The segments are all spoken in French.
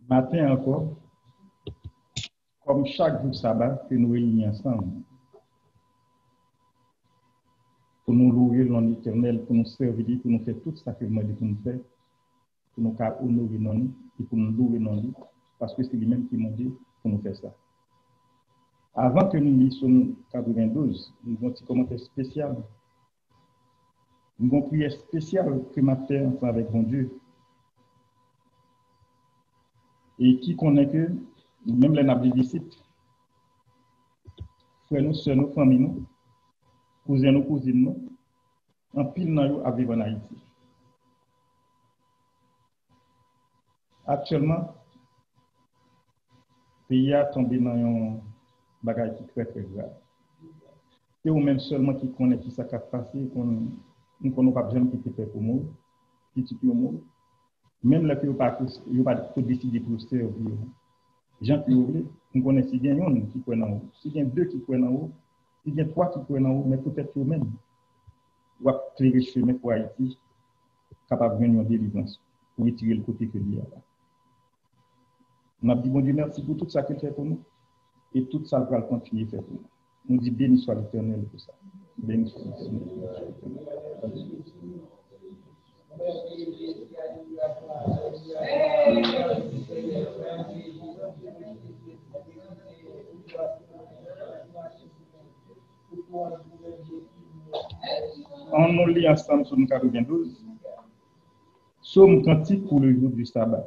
Matin encore, comme chaque jour sabbat que nous réunissons ensemble, pour nous louer l'en éternel, pour nous servir, pour nous faire tout ça que nous pour nous faire, pour nous honorer non et pour nous louer non parce que c'est lui-même qui m'a dit pour nous faire ça. Avant que nous lisions 92, nous avons un petit commentaire spécial. Nous avons une prière spéciale que m'a fait ensemble avec mon Dieu. Et qui connaît que, même les nappes disciples, frères nous, sœurs nous, familles nous, cousins nous, cousines nous, en pile dans à vivre en Haïti. Actuellement, le pays a tombé dans un bagage qui est très très grave. C'est ou même seulement qui connaît qui s'est passé, qu'on ne connaît pas besoin qui fait pour nous, qui tue pour nous. Même là, il n'y a pas décidé pour servir. Gens qui ouvrent, nous connaissons si bien un qui croit en haut, si bien deux qui croient en haut, si bien trois qui croient en haut, mais peut-être eux-mêmes, ou à clairer le chemin pour Haïti, capable de venir en délivrance, pour retirer le côté que lui a là. On a dit, bon Dieu, merci pour tout ça qu'il fait pour nous, et tout ça, il va continuer à faire pour nous. On dit, béni soit l'Éternel pour ça. Béni soit l'Éternel. On nous lit ensemble sur le 92. Psaume cantique pour le jour du sabbat.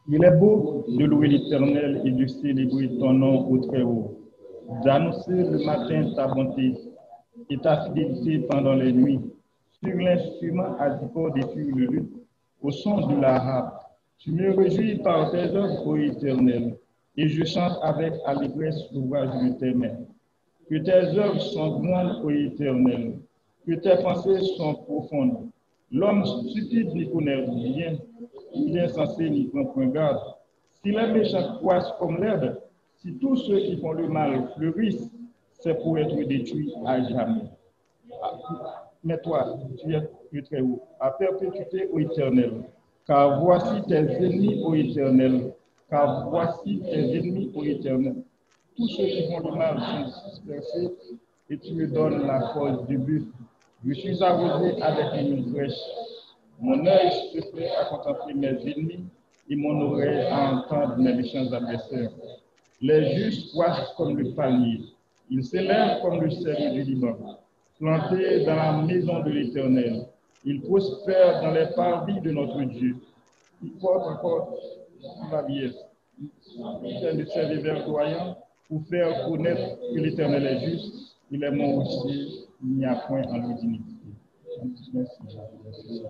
Il est beau de louer l'Éternel et de célébrer ton nom au Très-Haut, d'annoncer le matin ta bonté et ta fidélité pendant les nuits, sur l'instrument à 10 cordes et sur le luth, au son de la harpe. Tu me réjouis par tes œuvres, ô Éternel, et je chante avec allégresse l'ouvrage de tes mains. Que tes œuvres sont grandes, ô Éternel, que tes pensées sont profondes. L'homme stupide n'y connaît rien, il est insensé n'y prend point garde. Si les méchants croissent comme l'herbe, si tous ceux qui font le mal fleurissent, c'est pour être détruits à jamais. Mais toi, tu es plus très haut, à perpétuité, ô Éternel, car voici tes ennemis, ô Éternel, car voici tes ennemis, ô Éternel. Tous ceux qui font le mal sont dispersés, et tu me donnes la force du but. Je suis arrosé avec une brèche. Mon œil se fait à contempler mes ennemis, et mon oreille à entendre mes méchants adversaires. Les justes croissent comme le palmier, ils s'élèvent comme le cèdre du Liban. Plantés dans la maison de l'Éternel, ils prospèrent dans les parvis de notre Dieu. Ils portent encore la vieillesse. Ils de servir verdoyant pour faire connaître que l'Éternel est juste. Il est mon aussi, il n'y a point en lui d'iniquité. Merci.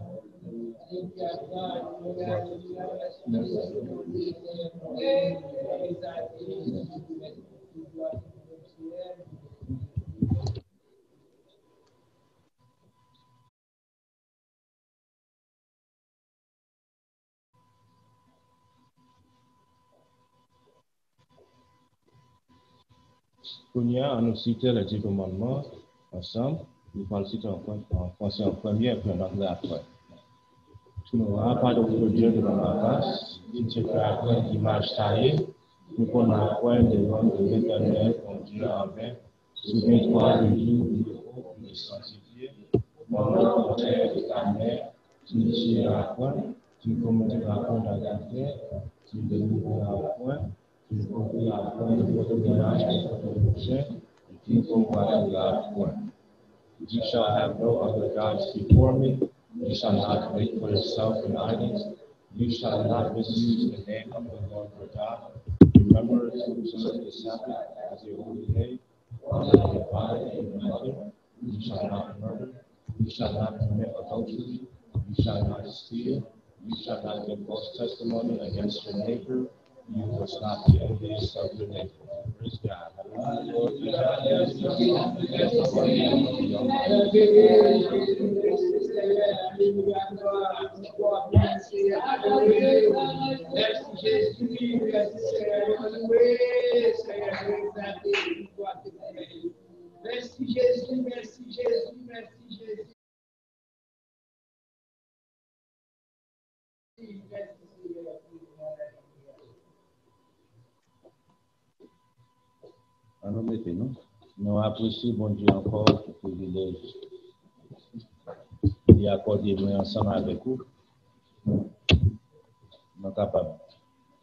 Kounia a nous cité les 10 commandements ensemble. Nous allons citer en français en premier et puis en anglais après. Tu n'auras pas d'autre Dieu devant ma face. Tu ne te feras point d'image taillée. Tu ne prendras point de nom de l'Éternel, ton Dieu en vain. Souviens-toi du jour du repos pour le sanctifier. Pendant ton père et ta mère, tu ne chieras point. Tu ne commettras point d'adultère. Tu ne dénigreras point. Tu ne commettras point de photographe contre ton prochain. Et tu ne convoiteras point. You shall have no other gods before me. You shall not make for yourself an idol. You shall not misuse the name of the Lord your God. Remember to observe the Sabbath as a holy day. Honor your father and your mother. You shall not murder. You shall not commit adultery. You shall not steal. You shall not give false testimony against your neighbor. You must not be envious of your neighbor. Praise God. Merci Jésus, merci Jésus, merci Jésus. Merci Seigneur. Nous apprécions, bon Dieu, encore ce privilège d'y accorder ensemble avec vous. Nous sommes capables,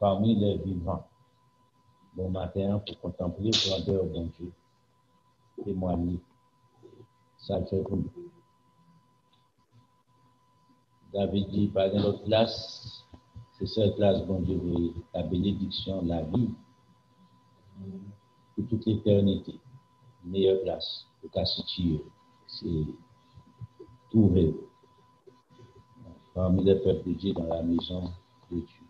parmi les vivants, bon matin, pour contempler le grandeur, bon Dieu, témoigner. Ça le fait pour nous. David dit, par notre place, c'est cette place, bon Dieu, la bénédiction, la vie, pour toute l'éternité. Meilleure place pour qu'à situer, c'est trouver parmi les peuples de Dieu dans la maison de Dieu.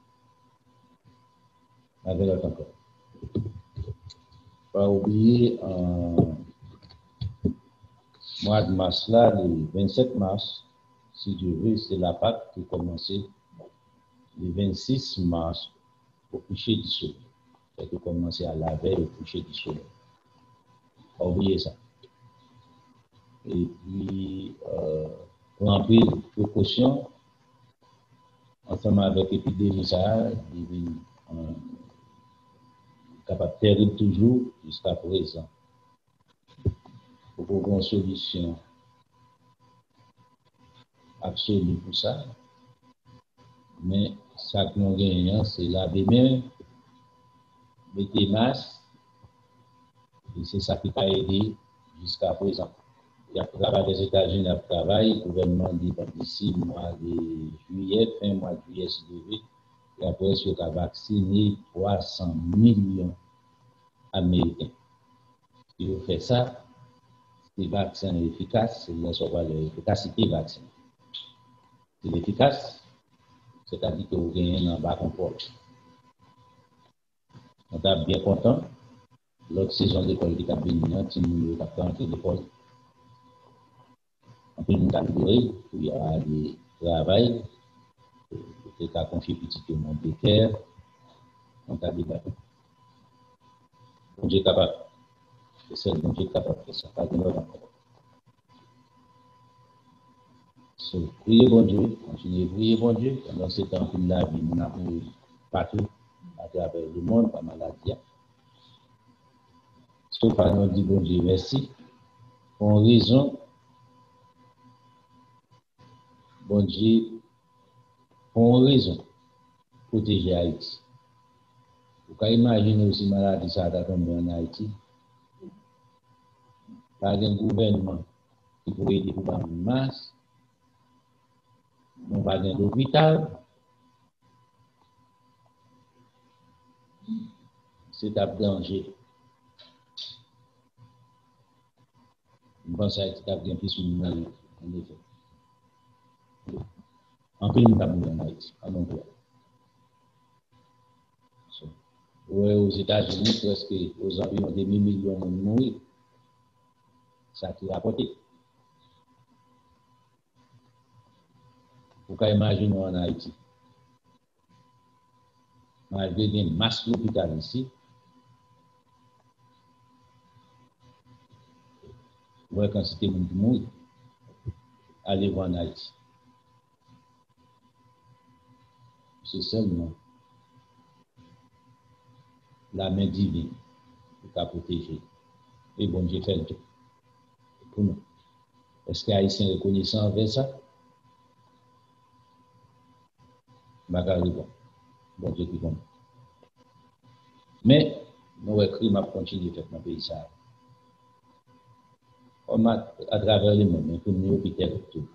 Avec l'autre encore. Pas oublier, mois de mars là, le 27 mars, si Dieu veut, c'est la Pâque qui a commencé le 26 mars au coucher du soleil. Ça a commencé à la veille au coucher du soleil. Pas oublier ça. Et puis, prendre des précautions ensemble avec l'épidémie, ça, il est capable de terrible toujours jusqu'à présent. Pour qu'on ait une solution absolue pour ça. Mais ça que nous gagnons, c'est laver main, mettre masque, et c'est ça qui a aidé jusqu'à présent. Il y a travail des États-Unis, il y a travail, le gouvernement dit d'ici le mois de juillet, fin mois de juillet, si vous voulez, il y a presque vacciné 300 millions d'Américains. Si vous faites ça, les vaccins efficaces, c'est l'efficacité des vaccins. C'est efficace, c'est-à-dire que vous gagnez un bas confort. On est bien content. L'autre saison d'école qui a béni, si nous avons entré l'école. On peut nous calculer, il y a des travail, peut-être à confier petit peu mon précaire, on t'a débattu. Bon Dieu est capable. C'est le bon Dieu capable de faire ça, pas de l'autre encore. Priez bon Dieu, continuez, priez bon Dieu, pendant ce temps que la vie nous a partout, à travers le monde, par maladie. Sauf à nous dire bon Dieu, merci, pour raison, bon Dieu, pour raison, protéger Haïti. Vous pouvez imaginer aussi maladie ça a tombé en Haïti. Par un gouvernement qui pourrait aider pour une masse, on va dans l'hôpital, c'est un danger. Je pense que c'est un bien plus sur en effet. En plus, nous avons en Haïti, à mon tour. Aux États-Unis, presque aux environs de 1000 millions de morts, ça qui rapporté. Vous pouvez imaginer en Haïti. Malgré une masse d'hôpital ici, vous voyez quand c'était monde qui mourit, allez voir en Haïti. C'est seulement la main divine qui a protégé. Et bon Dieu fait le tout pour nous. Est-ce que les Haïtiens reconnaissent envers ça? Bon Dieu qui compte. Mais, nous, le crime a continué de faire dans le pays. On a à travers le monde, mais comme nous, hôpital tout.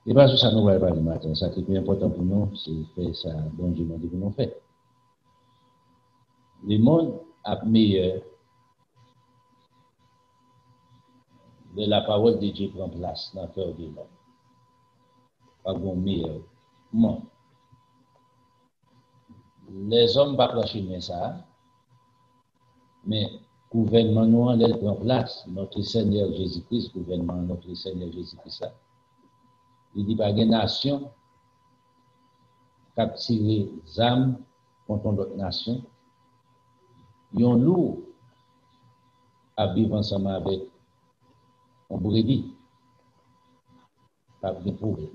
Et parce que ça nous va pas le matin, ça qui est plus important pour nous, c'est faire ça, bon Dieu m'a dit que nous faisons. Le monde a meilleur de la parole de Dieu prend place dans le cœur de l'homme. Pas bon meilleur. Non. Les hommes ne pas plancher mais ça, mais gouvernement nous elle prend place, notre Seigneur Jésus-Christ, gouvernement notre Seigneur Jésus-Christ. Il dit pas une nation qui a tiré des âmes contre d'autres nations. Ils ont lourd à vivre ensemble avec un brebis, pas dévorer.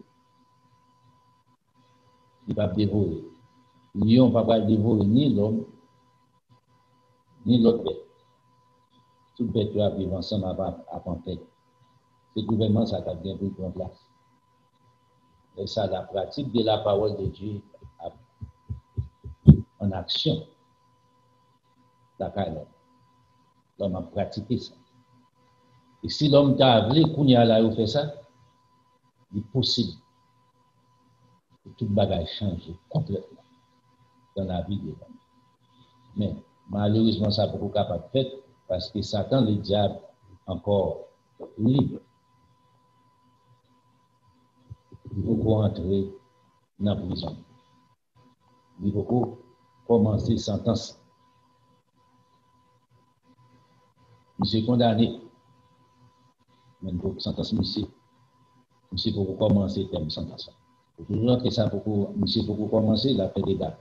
Il va dévorer. Lion ne va pas dévorer ni l'homme, ni l'autre bête. Tout bête doit vivre ensemble à en paix. C'est le gouvernement ça qui a bien pris en place. Et ça, la pratique de la parole de Dieu en action. L'homme a pratiqué ça. Et si l'homme t'a voulu qu'on y a là, fait ça, il est possible que tout bagage change complètement dans la vie de l'homme. Mais malheureusement, ça n'est pas beaucoup capable de faire parce que Satan, le diable, encore libre. Il faut entrer dans la prison. Il faut commencer sentence. Il est condamné. Mais il faut sentence, monsieur pour commencer thème sentence. Pour toujours que ça monsieur pour commencer la paix des dates.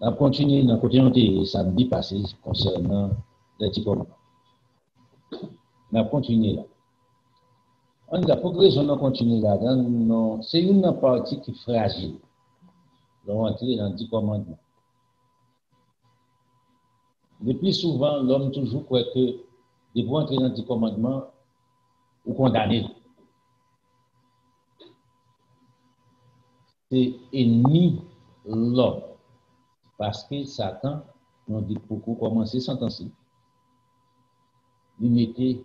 On continue dans le côté samedi passé concernant les petits commandements. On a continué là. On a progressé, on a continué là. C'est une partie qui est fragile. On entre dans le 10 commandements. Le plus souvent, l'homme toujours croit que de vous entrer dans le 10 commandements ou condamner. C'est ennemi l'homme. Parce que Satan, on dit beaucoup commencer sentencer. Il mettait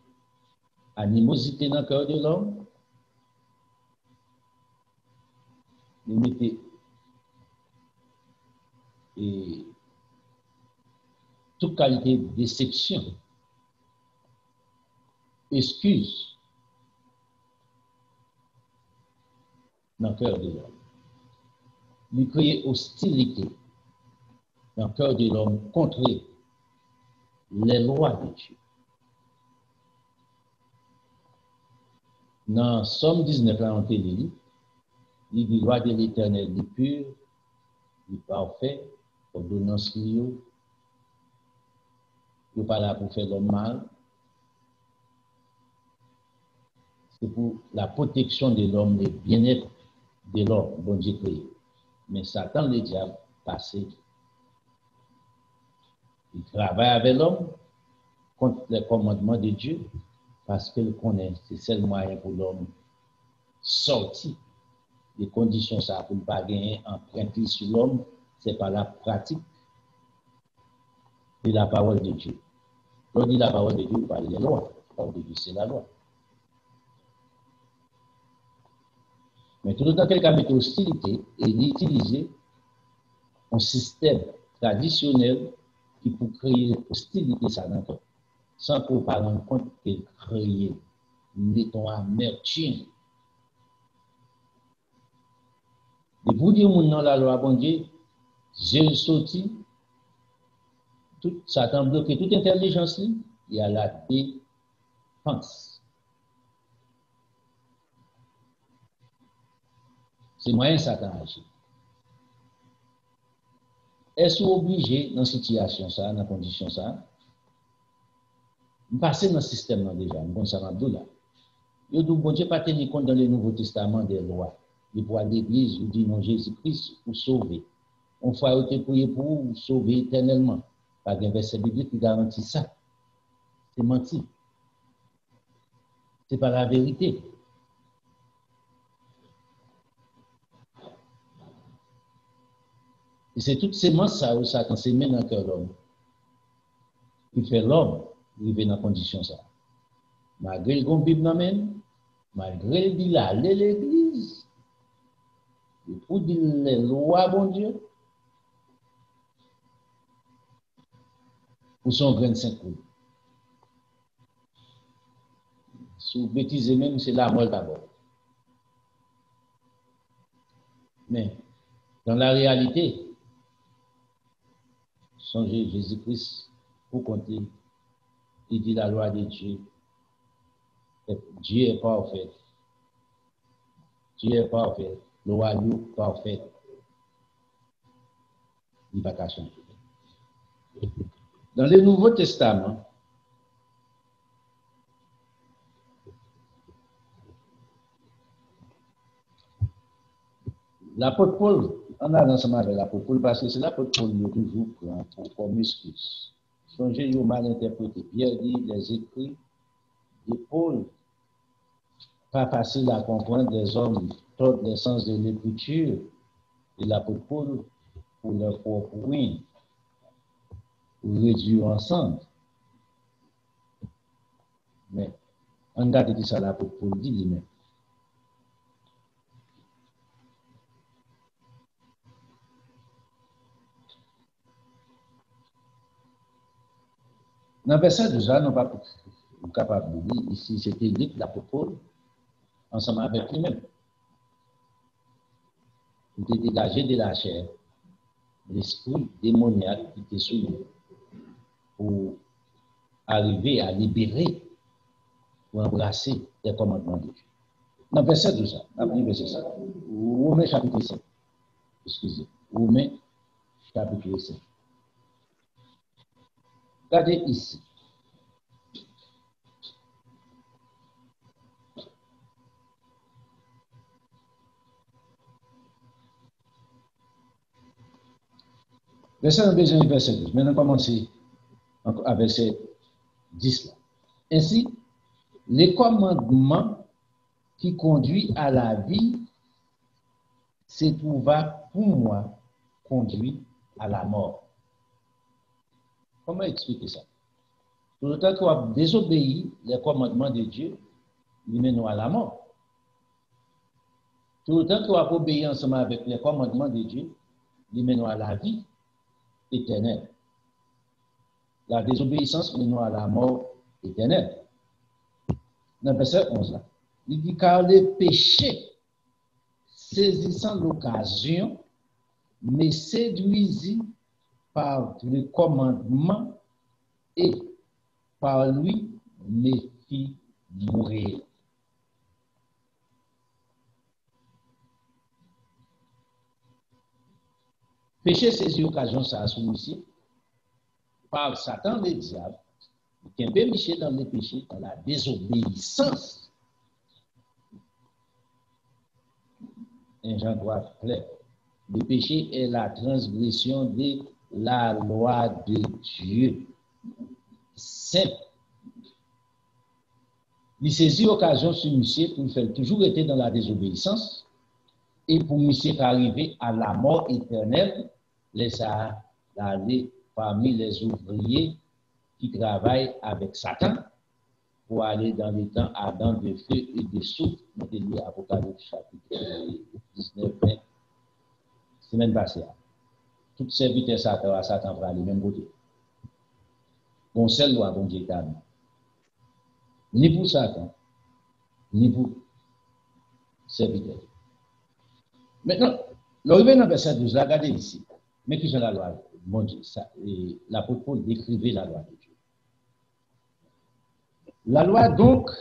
animosité dans le cœur de l'homme. Il mettait toute qualité de déception, excuse dans le cœur de l'homme. Il crée hostilité dans le cœur de l'homme contre les lois de Dieu. Dans Somme 19, là, on te lit, il dit, loi de l'Éternel est pure, il est parfait, ordonnance liée, il n'est pas là pour faire le mal, c'est pour la protection de l'homme, le bien-être de l'homme, bon Dieu créé. Mais Satan, le diable, passé, il travaille avec l'homme contre les commandements de Dieu parce qu'il connaît, c'est le seul moyen pour l'homme sortir des conditions ça pour ne pas gagner empreinte sur l'homme, c'est par la pratique de la parole de Dieu. On dit la parole de Dieu, on parle des lois. La parole de Dieu, c'est la loi. Mais tout le temps, quelqu'un met hostilité et d'utiliser un système traditionnel qui peut créer hostilité ça dans toi, sans qu'on ne rende compte qu'il crée une amertume. Et pour dire dans la loi, bon Dieu, j'ai sorti, tout Satan bloqué toute intelligence, il y a la défense. C'est moyen Satan agit. Est-ce obligé dans cette situation, ça, dans la condition, ça? Passer dans le système là, déjà, bon, ça m'a dit là. Il dit, bon Dieu, pas tenir compte dans le Nouveau Testament des lois. Il voit l'Église, ou dit non, Jésus-Christ, pour sauver. On faut arrêter prier pour vous sauver éternellement. Pas un verset biblique qui garantit ça. C'est menti. C'est pas la vérité. Et c'est toutes ces menses ça où Satan s'est mis dans le cœur de l'homme. Il fait l'homme arriver dans la condition ça. Malgré le Bible n'amène, malgré le dit là, l'église, pour dire les lois, bon Dieu, pour son grain de Saint-Cloud. Si vous bêtisez même, c'est la mort d'abord. Mais, dans la réalité, songez Jésus-Christ pour compter, il dit la loi de Dieu. Dieu est parfait. Dieu est parfait. Le roi est parfait. Il va pas changer. Dans le Nouveau Testament, l'apôtre Paul, on a ensemble avec l'apôtre Paul parce que c'est l'apôtre Paul qui toujours prend comme excuse Songez, ils ont mal interprété. Pierre dit les écrits de Paul, pas facile à comprendre, les hommes tordent le sens de l'écriture et l'apôtre Paul pour leur propre ruine, pour réduire ensemble. Mais on regarde tout ça l'apôtre Paul dit lui-même. Dans le verset 12, nous ne sommes pas capables de dire ici, c'était lui, l'apôtre Paul, ensemble avec lui-même. Il était dégagé de la chair, l'esprit démoniaque qui était sous lui, pour arriver à libérer, pour embrasser les commandements de Dieu. Dans le verset 12, on va verset 5. Romains chapitre 5. Excusez. Romains chapitre 5. Regardez ici. Verset 1, verset 12. Maintenant, commencez à verset 10. Là. Ainsi, les commandements qui conduisent à la vie se trouva pour moi conduit à la mort. Comment expliquer ça? Tout le temps qu'on a désobéi les commandements de Dieu, ils mènent à la mort. Tout le temps qu'on a obéi ensemble avec les commandements de Dieu, ils mènent à la vie éternelle. La désobéissance mène à la mort éternelle. Dans le verset 11, là, il dit car le péché, saisissant l'occasion, me séduisit par le commandement et par lui me fit mourir. Péché saisit l'occasion, ça a soumis par Satan le diable, qui est péché dans le péché, dans la désobéissance. Un Jean droit clair. Le péché est la transgression de la loi de Dieu. Simple. Il saisit l'occasion sur monsieur pour faire toujours être dans la désobéissance et pour monsieur arriver à la mort éternelle, laisse aller parmi les ouvriers qui travaillent avec Satan pour aller dans les temps ardents de feu et de souffle. Nous avons lu Apocalypse chapitre 19, 20, semaine passée. Tout serviteur Satan va aller même côté. Bon, seul loi, bon Dieu, ni pour Satan, ni pour serviteur. Maintenant, l'arrivée dans le verset 12, regardez ici. Mais qui sont la loi? Bon Dieu, l'apôtre Paul décrivait la loi de Dieu. La loi, donc,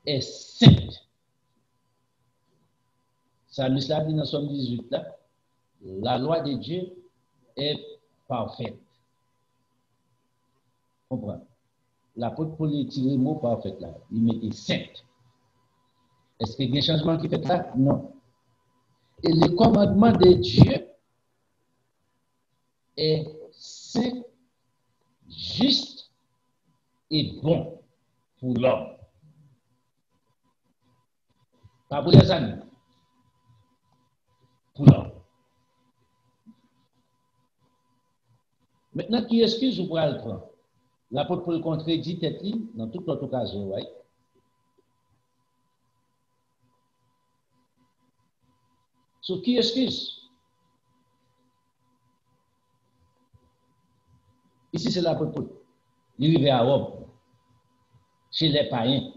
est sainte. Ça nous l'a dit dans Somme 18, là. La loi de Dieu est parfaite. Comprends? L'apôtre Paul a tiré le mot parfait là. Il mettait sainte. Est-ce qu'il y a un changement qui fait là? Non. Et le commandement de Dieu est saint, juste et bon pour l'homme. Pas pour les amis. Pour l'homme. Maintenant, qui excuse ou pour le prendre? L'apôtre Paul contredit tête dans toute autre occasion, right? So, qui excuse? Ici, c'est l'apôtre Paul. Il arrivait à Rome, chez les païens.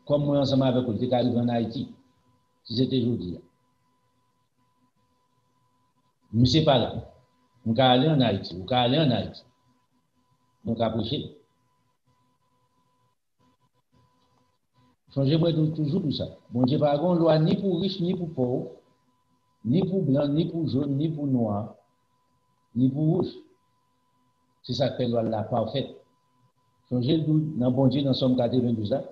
Comme moi, ensemble avec eux, j'étais arrivé en Haïti, si c'était aujourd'hui. Je ne sais pas là. On va aller en Haïti, on va aller en Haïti. On va prêcher. Changez-moi toujours tout ça. Bon Dieu, pas de loi ni pour riche, ni pour pauvre, ni pour blanc, ni pour jaune, ni pour noir, ni pour rouge. C'est ça que fait loi la parfaite. Changez dans bon Dieu, dans Somme 92 là.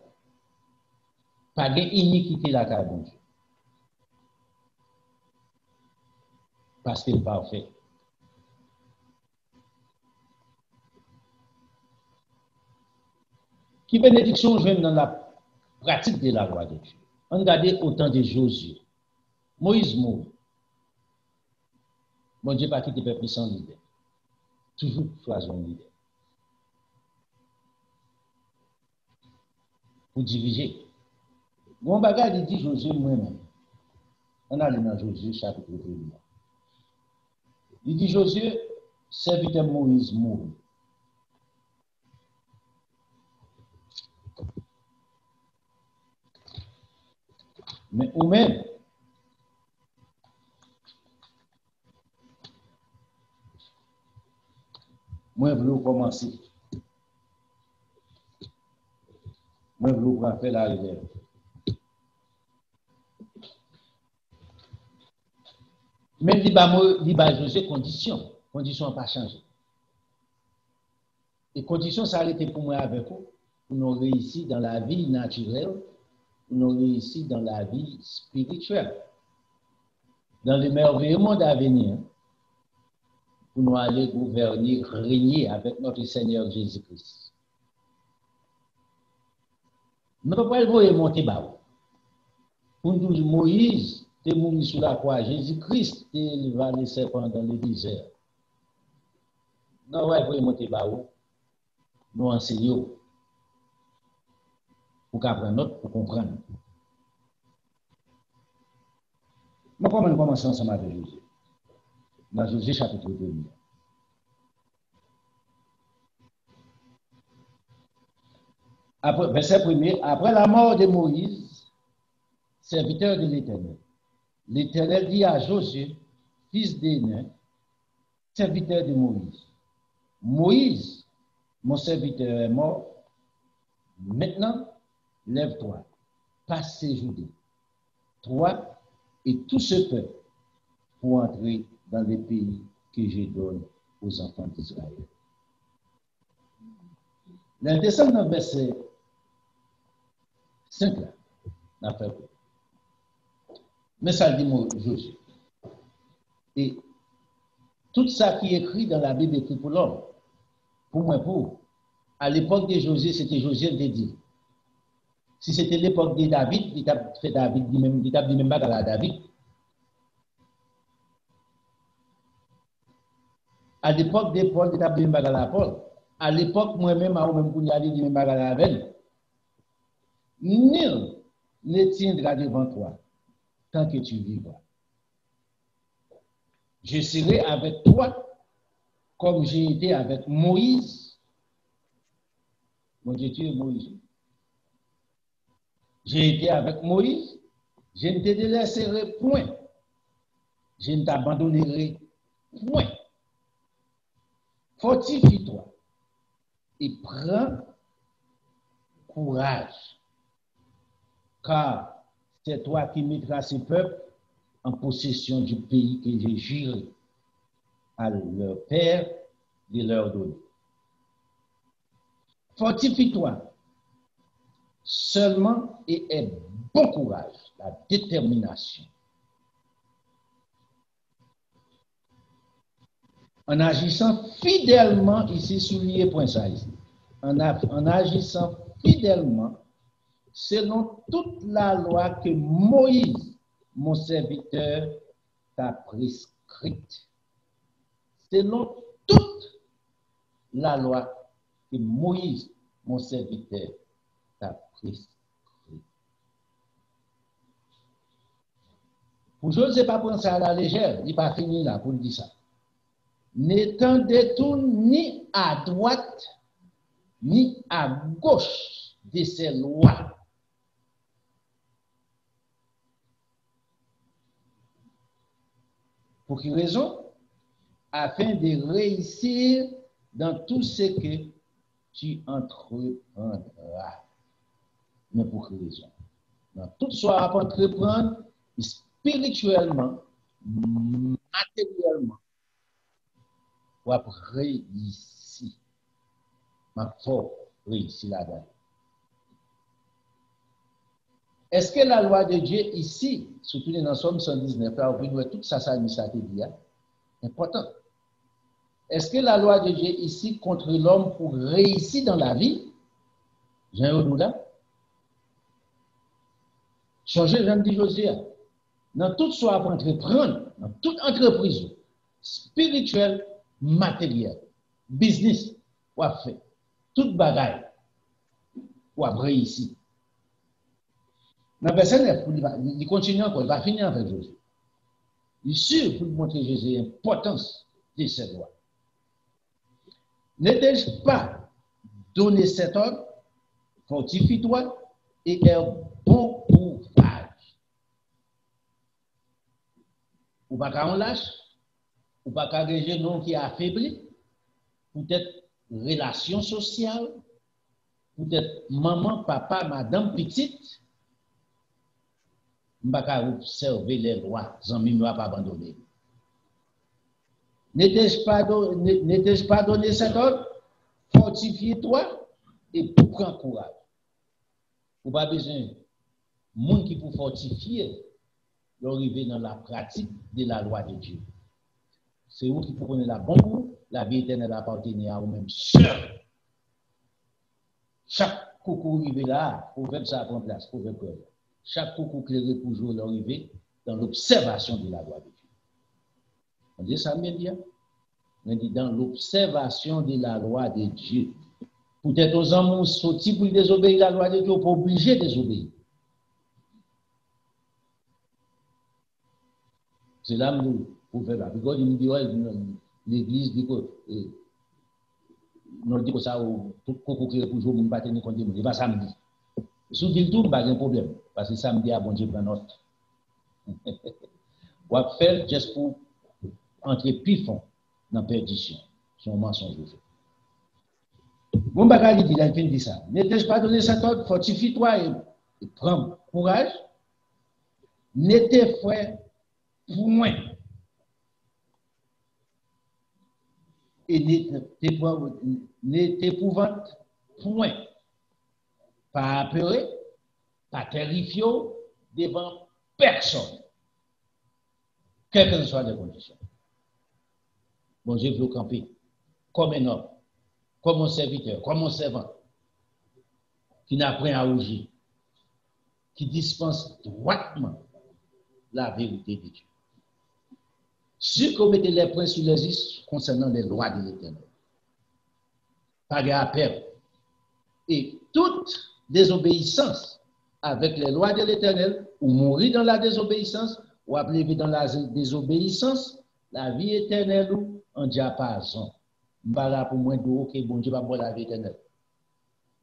Pas d'iniquité là, car bon Dieu. Parce qu'il est parfait. Qui bénédiction je dans la pratique de la loi de Dieu. On regarde autant de Josué. Moïse mourit. Bon Dieu pas quitter peuple sans leader. Toujours choisir un leader. Pour diriger. Bon bagage il dit Josué moi-même. On a dans Josué chapitre 1. Il dit Josué, serviteur Moïse mourit. Mais ou même, moi, je veux commencer. Moi, je veux faire la relève. Mais il y a José condition. Condition n'a pas changé. Et condition s'arrêter pour moi avec vous. Pour nous réussir dans la vie naturelle. Pour nous réussir dans la vie spirituelle. Dans le merveilleux monde à venir. Pour nous aller gouverner, régner avec notre Seigneur Jésus-Christ. Nous ne pouvons pas monter bas. Pour nous, Moïse, t'es mort sur la croix. Jésus-Christ, il va les serpents dans le désert. Nous ne pouvons pas monter bas. Nous enseignons. Pour qu'apprendre, pour comprendre. Nous commençons ensemble avec Josué. Dans Josué chapitre 2. Après, verset 1er, après la mort de Moïse, serviteur de l'Éternel, l'Éternel dit à Josué, fils d'Énan, serviteur de Moïse, Moïse, mon serviteur est mort, maintenant, lève-toi, passe séjourner, toi et tout ce peuple, pour entrer dans le pays que je donne aux enfants d'Israël. Dans le descend dans le verset 5 là, n'a fait quoi? Mais ça dit Josué. Et tout ça qui est écrit dans la Bible écrit pour l'homme. Pour moi, à l'époque de Josué, c'était Josué qui dit. Si c'était l'époque de David, il a fait David, il a dit même pas à David. À l'époque de Paul, il a dit même pas à Paul. À l'époque, moi-même, à moi-même, il a dit même pas à la veine. Nul ne tiendra devant toi tant que tu vivras. Je serai avec toi comme j'ai été avec Moïse. Mon Dieu, tu es Moïse. J'ai été avec Moïse. Je ne te délaisserai point. Je ne t'abandonnerai point. Fortifie-toi et prends courage. Car c'est toi qui mettras ce peuple en possession du pays que j'ai juré à leur père de leur donner. Fortifie-toi seulement et aie bon courage, la détermination. En agissant fidèlement, ici, souligné point ça ici, en agissant fidèlement, selon toute la loi que Moïse, mon serviteur, t'a prescrite. Selon toute la loi que Moïse, mon serviteur, t'a prescrite. Pour je ne sais pas prendre ça à la légère, il n'est pas fini là pour dire ça. N'étant détourné ni à droite, ni à gauche de ces lois. Pour quelle raison? Afin de réussir dans tout ce que tu entreprendras. Mais pour quelle raison? Dans tout ce à entreprendre, spirituellement, matériellement, pour réussir. Ma faut réussir là-dedans. Est-ce que la loi de Dieu ici, surtout dans Somme 119, là, vous voyez tout ça, ça te dit, important. Est-ce que la loi de Dieu ici contre l'homme pour réussir dans la vie? Jean là. Changer, j'en dis Josia. Dans tout soit pour entreprendre, dans toute entreprise, spirituelle, matérielle, business, ou à faire, toute bagaille, ou à réussir. Dans le verset 9, il continue encore, il va finir avec Jésus. Il est sûr pour montrer Jésus l'importance de cette loi. N'ai-je pas donné cet ordre? Fortifie-toi et aie bon courage. Ou pas qu'à on lâche, ou pas qu'à un non qui est affaibli, peut-être relation sociale, peut-être maman, papa, madame, petite, on va pas observer les lois, amis ne va pas abandonner. N'ai-je pas donné cet ordre? Fortifie-toi et prends courage. Vous n'avez pas besoin de monde qui peut fortifier, l'arrivée dans la pratique de la loi de Dieu. C'est vous qui prenez la bonne, la vie éternelle appartient à vous-même seul. Chaque coucou arrivé là, proverbe ça prend place, proverbe. Chaque coucou clairé toujours l'arrivée dans l'observation de la loi de Dieu. On dit ça bien? On dit dans l'observation de la loi de Dieu. Peut-être aux hommes sortis pour désobéir à la loi de Dieu, pour obliger de désobéir. C'est là que nous pouvons faire. Parce qu'il me dit, l'église dit que, nous dit que ça, tout coucou qui est toujours, nous ne pouvons pas tenir compte de nous. pas samedi. Si vous dites tout, pas de problème. Parce que samedi, à bon Dieu, prend note. On va faire juste pour entrer plus fond dans la perdition. C'est un mensonge. Bon, bagage, il dit ça. N'ai-je pas donné cet ordre? Fortifie-toi et prends courage. N'était frère point. Et n'épouvante point. Pas apeuré, pas terrifié devant personne. Quelles que soient les conditions. Bon, je veux camper comme un homme, comme un serviteur, comme un servant, qui n'a rien à rougir, qui dispense droitement la vérité de Dieu. Ceux qui mettent les points sur les is concernant les lois de l'Éternel. Pas de appel. Et toute désobéissance avec les lois de l'Éternel, ou mourir dans la désobéissance, ou appeler dans la désobéissance, la vie éternelle en diapason. Voilà pour moi, que bon Dieu va boire la vie éternelle.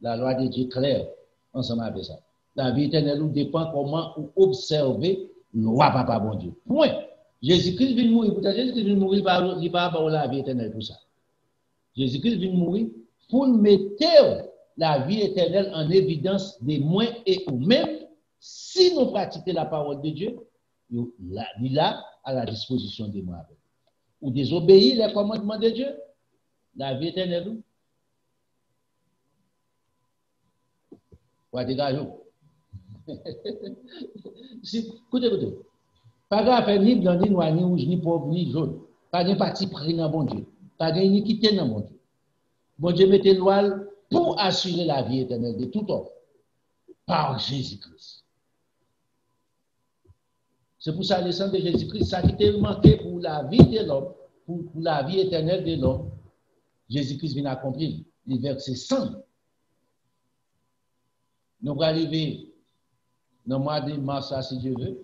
La loi de Dieu claire, ensemble avec ça. La vie éternelle dépend comment vous observez loi papa bon Dieu. Point. Jésus-Christ vient mourir. Pourtant, Jésus-Christ vient mourir, il ne va pas la vie éternelle pour ça. Jésus-Christ vient mourir pour mettre la vie éternelle en évidence des moins et ou même si nous pratiquons la parole de Dieu, il là à la disposition des moi. Ou désobéir les commandements de Dieu, la vie éternelle. Ou à dégager. Écoutez. Pas grave, ni blanc, ni noir, ni rouge, ni pauvre, ni jaune. Pas de parti pris dans bon Dieu. Pas de iniquité dans bon Dieu. Bon Dieu mettez loi pour assurer la vie éternelle de tout homme. Par Jésus-Christ. C'est pour ça le sang de Jésus-Christ, ça qui était manqué pour la vie de l'homme, pour la vie éternelle de l'homme. Jésus-Christ vient accomplir le verset 100. Nous allons arriver dans le mois de mars, si Dieu veut.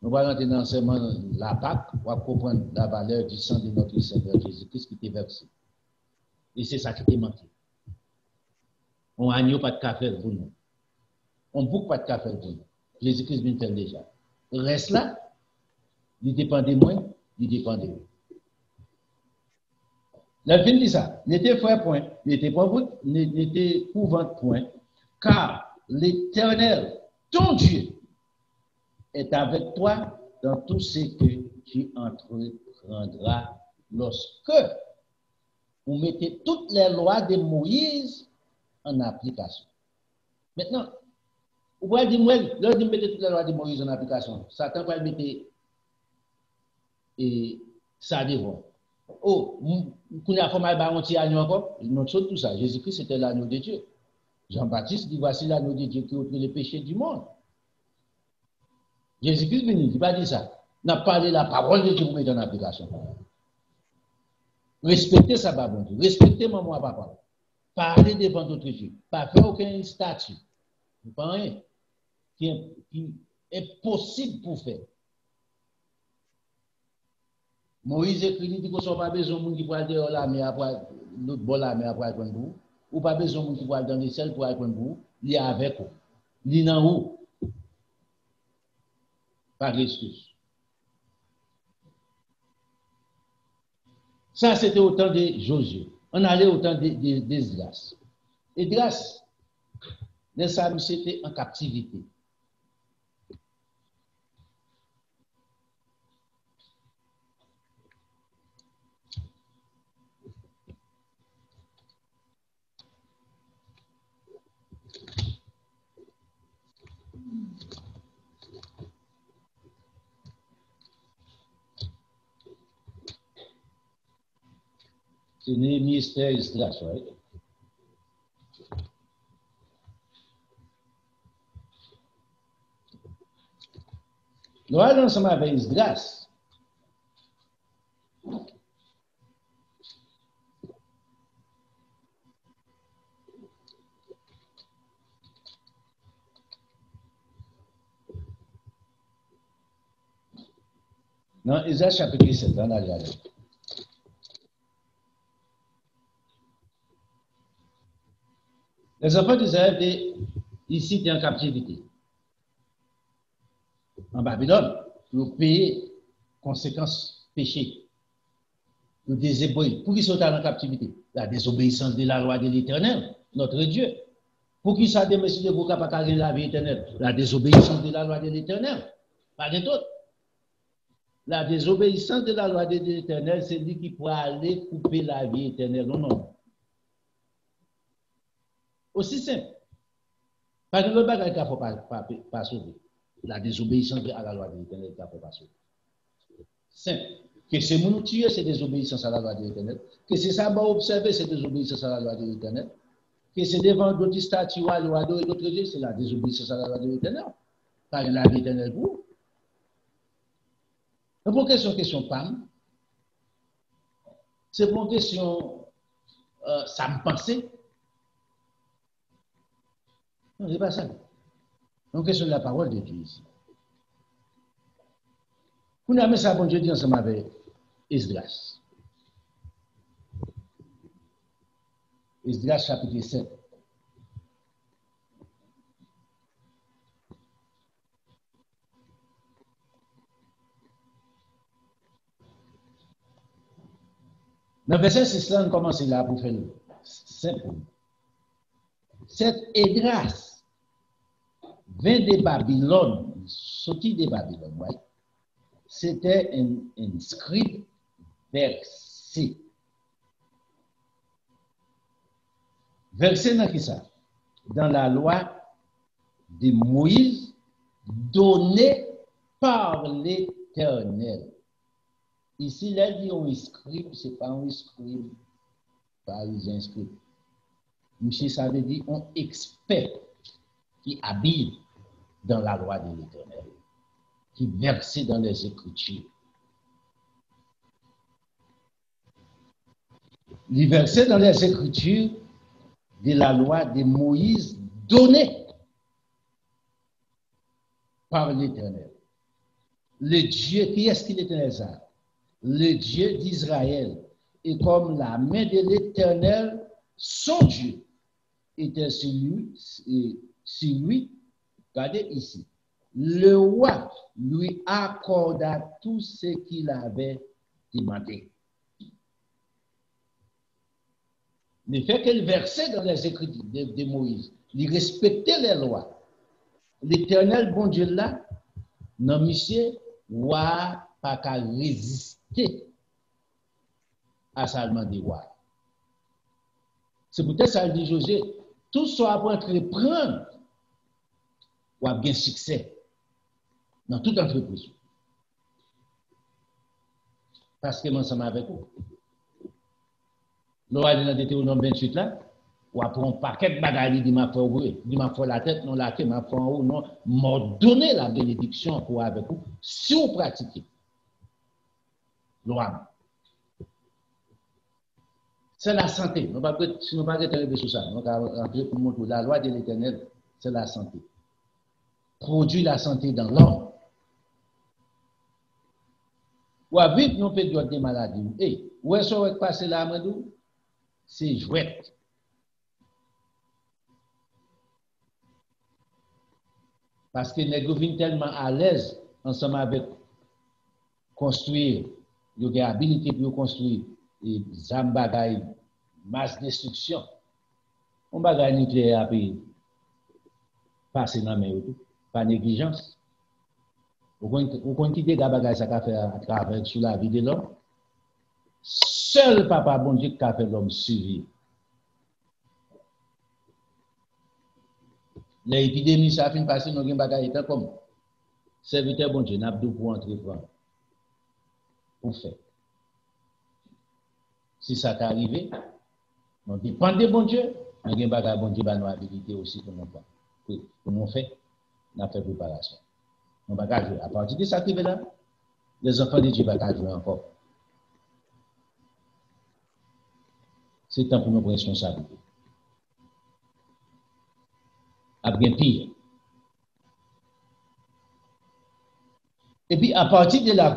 Nous allons rentrer dans l'enseignement de la Pâque pour comprendre la valeur du sang de notre Seigneur Jésus-Christ qui était versé. Et c'est ça qui était manqué. On agneau pas de café pour nous. On boucle pas de café pour nous. Jésus-Christ vient faire déjà. Reste là, il dépend de moi, il dépend de vous. La fin dit ça, n'était frère point, n'était pas vous, n'était pouvant point, car l'Éternel, ton Dieu, est avec toi dans tout ce que tu entreprendras lorsque vous mettez toutes les lois de Moïse en application. Maintenant, vous pouvez dire, moi, lorsque vous mettez toutes les lois de Moïse en application, Satan va mettre ça devant. Oh, vous connaissez la forme de un petit agneau encore? Notre chose, tout ça. Jésus-Christ, c'était l'agneau de Dieu. Jean-Baptiste dit, voici l'agneau de Dieu qui ôte les péchés du monde. Jésus-Christ venu, il n'a pas dit ça. Il a parlé la parole de Dieu pour mettre en application. Respectez ça, bon Dieu. Respectez maman et papa. Parlez devant d'autres dieux. Pas faire aucun statut. Vous pas rien. Qui est possible pour faire. Moïse écrit, il dit qu'on n'a pas besoin de monde qui peut aller dans la mer après, l'autre bord de la mer après prendre vous. Ou pas besoin de monde qui peut aller dans les ciels pour aller prendre vous. Il est avec vous. Il est dans vous. Pas d'excuse. Ça, c'était au temps de Josué. On allait au temps d'Esdras. Esdras, c'était en captivité. C'est Néhémie, Esther, Esdras, right? Nous allons ensemble avec Esdras. Dans Esdras chapitre 7, on a regardé. Les enfants d'Israël étaient ici en captivité. En Babylone, pour payer conséquences péché. Le désébrouille. Pour qu'ils soient en captivité? La désobéissance de la loi de l'Éternel, notre Dieu. Pour qu'ils soient des messieurs de Boka pas carrer la vie éternelle? La désobéissance de la loi de l'Éternel. Pas de tout. La désobéissance de la loi de l'Éternel, c'est lui qui pourra aller couper la vie éternelle. Non, non. Aussi simple. Parce que le bagage qu'il ne faut pas sauver. La désobéissance à la loi de l'Éternel qu'il ne faut pas sauver. Simple. Que c'est mon tuer, c'est désobéissance à la loi de l'Éternel. Que c'est ça, observer, c'est désobéissance à la loi de l'Éternel. Que c'est devant d'autres statues, à loi et d'autres dieux, c'est la désobéissance à la loi de l'Éternel. Par la vie éternelle pour. C'est pour question PAM. C'est pour question ça me pensait. Non, c'est pas ça. Donc, question de la parole de Dieu ici. Vous avez ça, bon Dieu, dit ensemble avec Esdras. Esdras chapitre 7. Dans le verset 6, là, on commence là pour faire simple. Cet Esdras vint de Babylone, sorti de Babylone, ouais. C'était un scribe versé. Versé dans qui ça? Dans la loi de Moïse donnée par l'Éternel. Ici, là, il dit un scribe, ce n'est pas un scribe parisien scribe. Monsieur, ça veut dire un expert qui habite dans la loi de l'Éternel, qui versé dans les Écritures. Il versé dans les Écritures de la loi de Moïse donnée par l'Éternel. Le Dieu, qui est-ce qu'il est ça? Le Dieu d'Israël. Et comme la main de l'Éternel, son Dieu, était sur lui, regardez ici. Le roi lui accorda tout ce qu'il avait demandé. Le fait qu'il versait dans les Écritures de Moïse, il respectait les lois. L'Éternel, bon Dieu là, non, monsieur, roi pas qu'à résister à sa demande de roi. C'est peut-être ça dit José, tout soit pour entreprendre ou à bien succès dans toute entreprise. Parce que moi, ça m'a avec vous. Nous allons dans Deutéronome 28 là, ou après un paquet de bagages, dit m'a fait ouvrir, dit m'a fait la tête, non la tête, m'a fait en haut, non, m'a donné la bénédiction pour avec vous, si vous pratiquez. Loi. C'est la santé. Si nous ne pas arriver sur ça, nous allons rentrer pour montrer la loi de l'Éternel, c'est la santé. Produit la santé dans l'homme. Ou à vivre nos périodes de maladie. Et où est-ce qu'on va passer là, Amadou? C'est jouet. Parce que les gouvernements tellement à l'aise ensemble avec construire, il y a habilité pour construire et zambagaï, masse destruction. On bagaille nucléaire à pays passer dans mais pas négligence. Vous continuez à bagaille ça qu'a fait à travers sur la vie de l'homme. Seul papa bon Dieu qui a fait l'homme survivre. L'épidémie ça fin passer nous gen bagaille tant comme serviteur bon Dieu n'a pas pour entrer prendre. Pour faire. Si ça t'est arrivé, on dépend de bon Dieu, mais il y a des bon Dieu qui nous habilité aussi pour nous faire. Pour nous faire, nous fait préparation. On va jouer. À partir de ça qui est là, les enfants de Dieu vont jouer encore. C'est temps pour nous prendre responsabilité. À bien pire. Et puis à partir de là,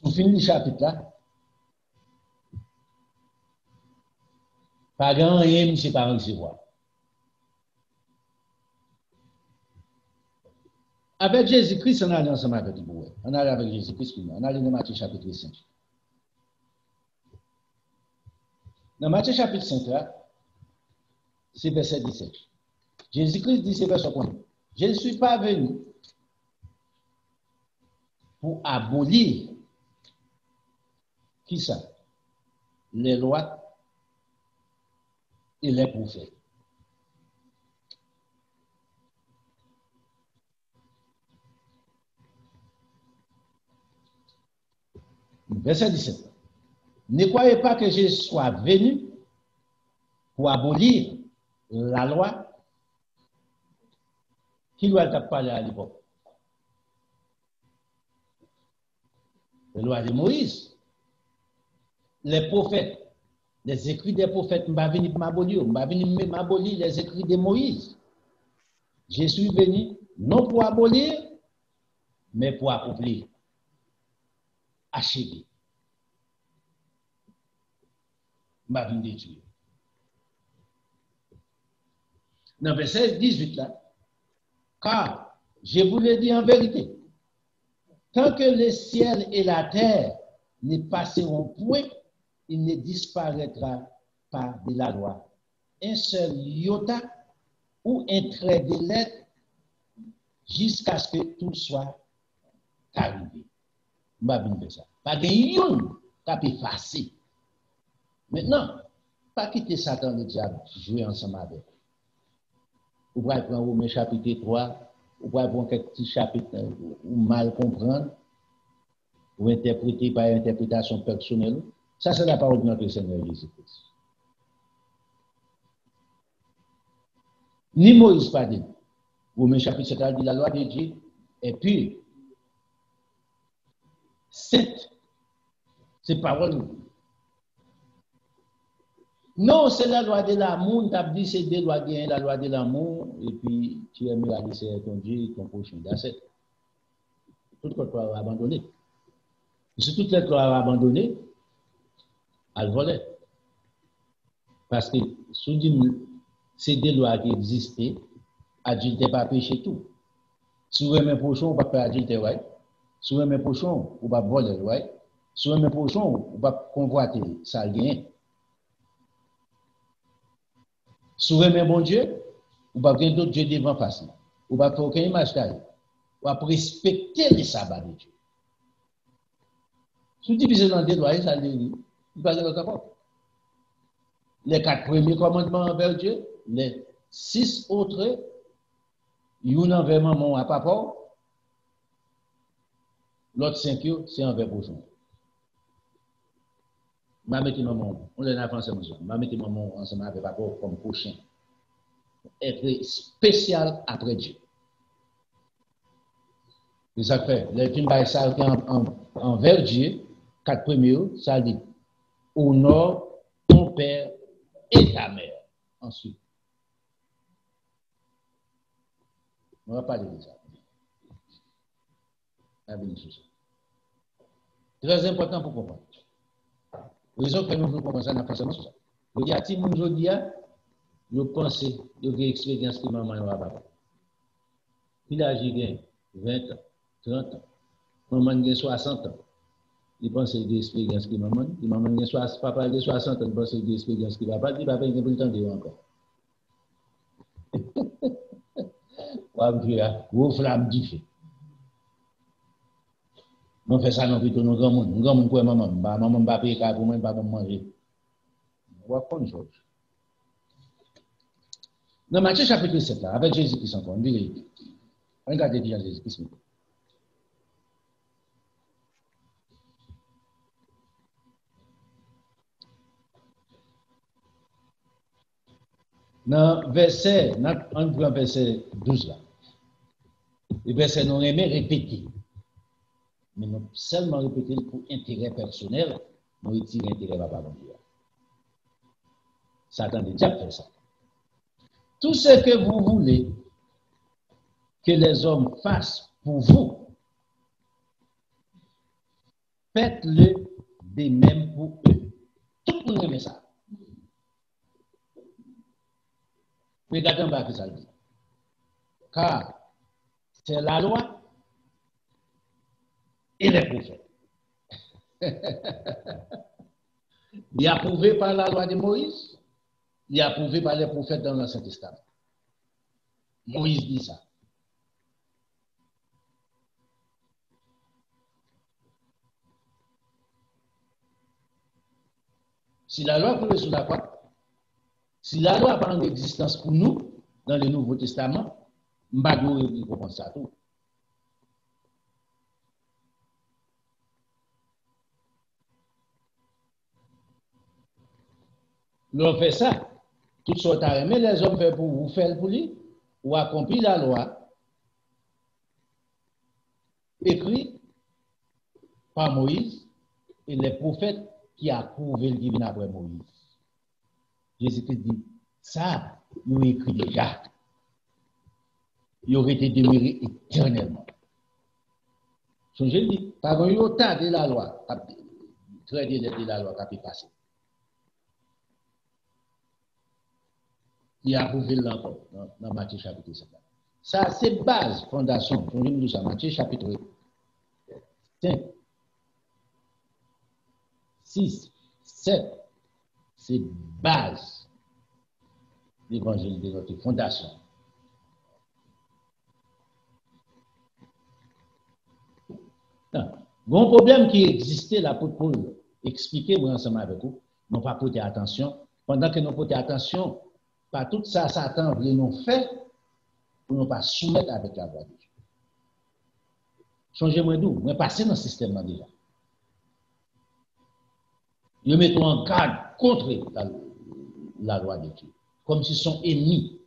on finit le chapitre là. Pas grand rien, monsieur pas recevoir. Avec Jésus-Christ, on allait ensemble avec vous. On allait avec Jésus-Christ, on allait dans Matthieu chapitre 5. Dans Matthieu chapitre 5, là, c'est verset 17. Jésus-Christ dit, c'est verset 1. Je ne suis pas venu pour abolir, qui ça? Les lois et les prophètes. Verset 17. Ne croyez pas que je sois venu pour abolir la loi. Qui doit être parlé à l'époque? La loi de Moïse. Les prophètes. Les écrits des prophètes, je ne vais pas venir m'abolir. Je ne vais pas venir m'abolir les écrits de Moïse. Je suis venu non pour abolir, mais pour accomplir. Achever. Je ne vais pas venir détruire. Dans verset 18 là, car je vous le dis en vérité, tant que le ciel et la terre ne passeront point, il ne disparaîtra pas de la loi. Un seul iota ou un trait de lettre jusqu'à ce que tout soit arrivé. Je ne vais pas faire ça. Pas de yon qui peut effacer. Maintenant, pas quitter Satan le diable, jouer ensemble avec. Vous pouvez prendre Romains chapitre 3, vous pouvez prendre quelques petits chapitres ou mal comprendre, ou interpréter par interprétation personnelle. Ça, c'est la parole de notre Seigneur Jésus-Christ. Ni Moïse pas dit. Romains chapitre 7 dit la loi de Dieu est pure. Sainte. C'est parole. Non, c'est la loi de l'amour. Tu as dit c'est deux lois de la loi de l'amour. Et puis, tu aimeras laisser ton Dieu, ton prochain. C'est tout ce que tu as abandonné. Si toutes les lois abandonnées, elle volait. Parce que, si c'est des lois qui existaient, adulte n'est pas péché tout. Si vous aimez pochon, vous ne pouvez pas adulte, ouais. Si vous aimez pochon, vous ne pouvez pas voler, ouais. Si vous aimez pochon, vous ne pouvez pas convoiter, ça gagne. Si vous aimez bon Dieu, vous ne pouvez pas avoir d'autres dieux devant face. Vous ne pouvez pas faire aucune image taille. Vous pouvez respecter les sabbats de Dieu. Si vous divisez dans des lois, ça dit, vous passez votre rapport. Les 4 premiers commandements envers Dieu, les 6 autres, une envers maman à papa, l'autre 5, c'est envers prochain. Je vais mettre maman, on est en français, je vais mettre maman ensemble avec papa comme prochain. Être spécial après Dieu. C'est ça que fait. Les films ça envers Dieu, 4 premiers, ça dit honore ton père et ta mère. Ensuite, on va parler de ça. Très important pour comprendre. La raison que nous voulons commencer à faire ça, c'est ça. Vous dites à tout le monde aujourd'hui, vous pensez, vous avez expérience que maman et papa. Il a 20 ans, 30 ans, maman a 60 ans. Il pense que l'expérience que maman, maman a 60 papa a 60 ans, il pense que l'expérience que papa, il papa il a plus le temps de encore. Gros flamme du feu. On fait ça non plutôt nos grands monde. Nous grand monde pour maman va payer pour moi pas manger. On va prendre Georges. Dans Matthieu chapitre 7 là, avec Jésus-Christ encore, on dit regardez bien Jésus-Christ. Dans verset 12 là. Les versets non aimés répétés. Mais non seulement répétés pour intérêt personnel, nous retirons intérêt papa bon Dieu. Satan déjà fait ça. Tout ce que vous voulez que les hommes fassent pour vous, faites-le de même pour eux. Tout le monde aime ça. Regardez en bas que ça dit. Car c'est la loi et les prophètes. Il est approuvé par la loi de Moïse, il est approuvé par les prophètes dans l'Ancien Testament. Moïse dit ça. Si la loi coule sous la croix, si la loi prend d'existence pour nous dans le Nouveau Testament, Mbagou il comprend ça tout. Nous fait ça. Tout ce que aimé, les hommes fait pour vous faire pour lui, ou accomplir la loi écrite par Moïse et les prophètes qui approuvent le divin après Moïse. Jésus-Christ dit, ça, nous écrit déjà. Il aurait été demeuré éternellement. Je dis, par contre, il y a autant de la loi, très de la loi qui est passée. Il a approuvé l'encore dans Matthieu chapitre 7. Ça, c'est base, fondation. Je vais vous dire ça, Matthieu chapitre 5, 6, 7. C'est base l'évangile de notre fondation. Bon problème qui existait là pour expliquer, moi ensemble avec vous, n'ont pas porté attention. Pendant que nous portons attention, pas tout ça, Satan voulait nous faire pour ne pas soumettre avec la loi de Dieu. Changez-moi d'où, moi passer dans ce système-là déjà. Nous mettons en garde contre la loi de Dieu, comme si son ennemi.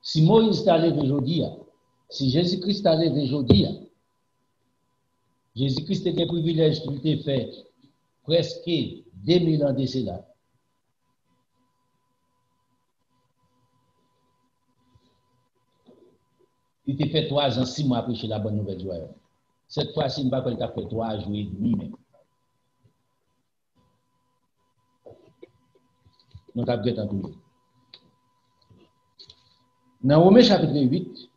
Si Moïse est allé aujourd'hui, si Jésus-Christ est allé aujourd'hui, Jésus-Christ a un privilège qu'il a fait presque 2000 ans de cela. Il t'a fait 3 ans, 6 mois après chez la bonne nouvelle joie. Cette fois-ci, il ne va pas faire 3 jours et demi même. Nous avons bien entendu. Dans Romains chapitre 8,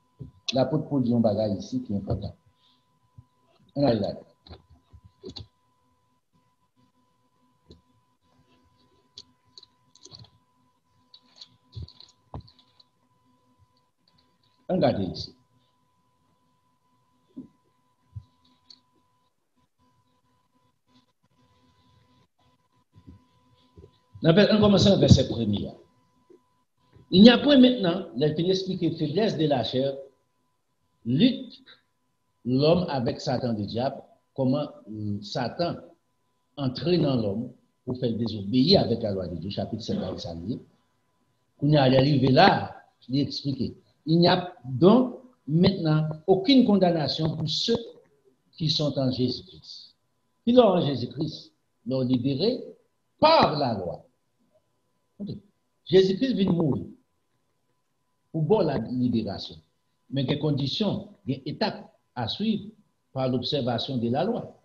l'apôtre Paul dit un bagage ici qui est important. On a là. Regardez ici. On commence au verset 1er. Il n'y a point maintenant, il explique la faiblesse de la chair, lutte l'homme avec Satan le diable, comment Satan entraînant l'homme pour faire désobéir avec la loi de Dieu, chapitre 7 avec sa liée. On est arrivé là, je l'ai expliqué. Il n'y a donc maintenant aucune condamnation pour ceux qui sont en Jésus-Christ. Qui sont en Jésus-Christ, sont libérés par la loi. Jésus-Christ vient mourir pour bon la libération. Mais des conditions, des étapes à suivre par l'observation de la loi.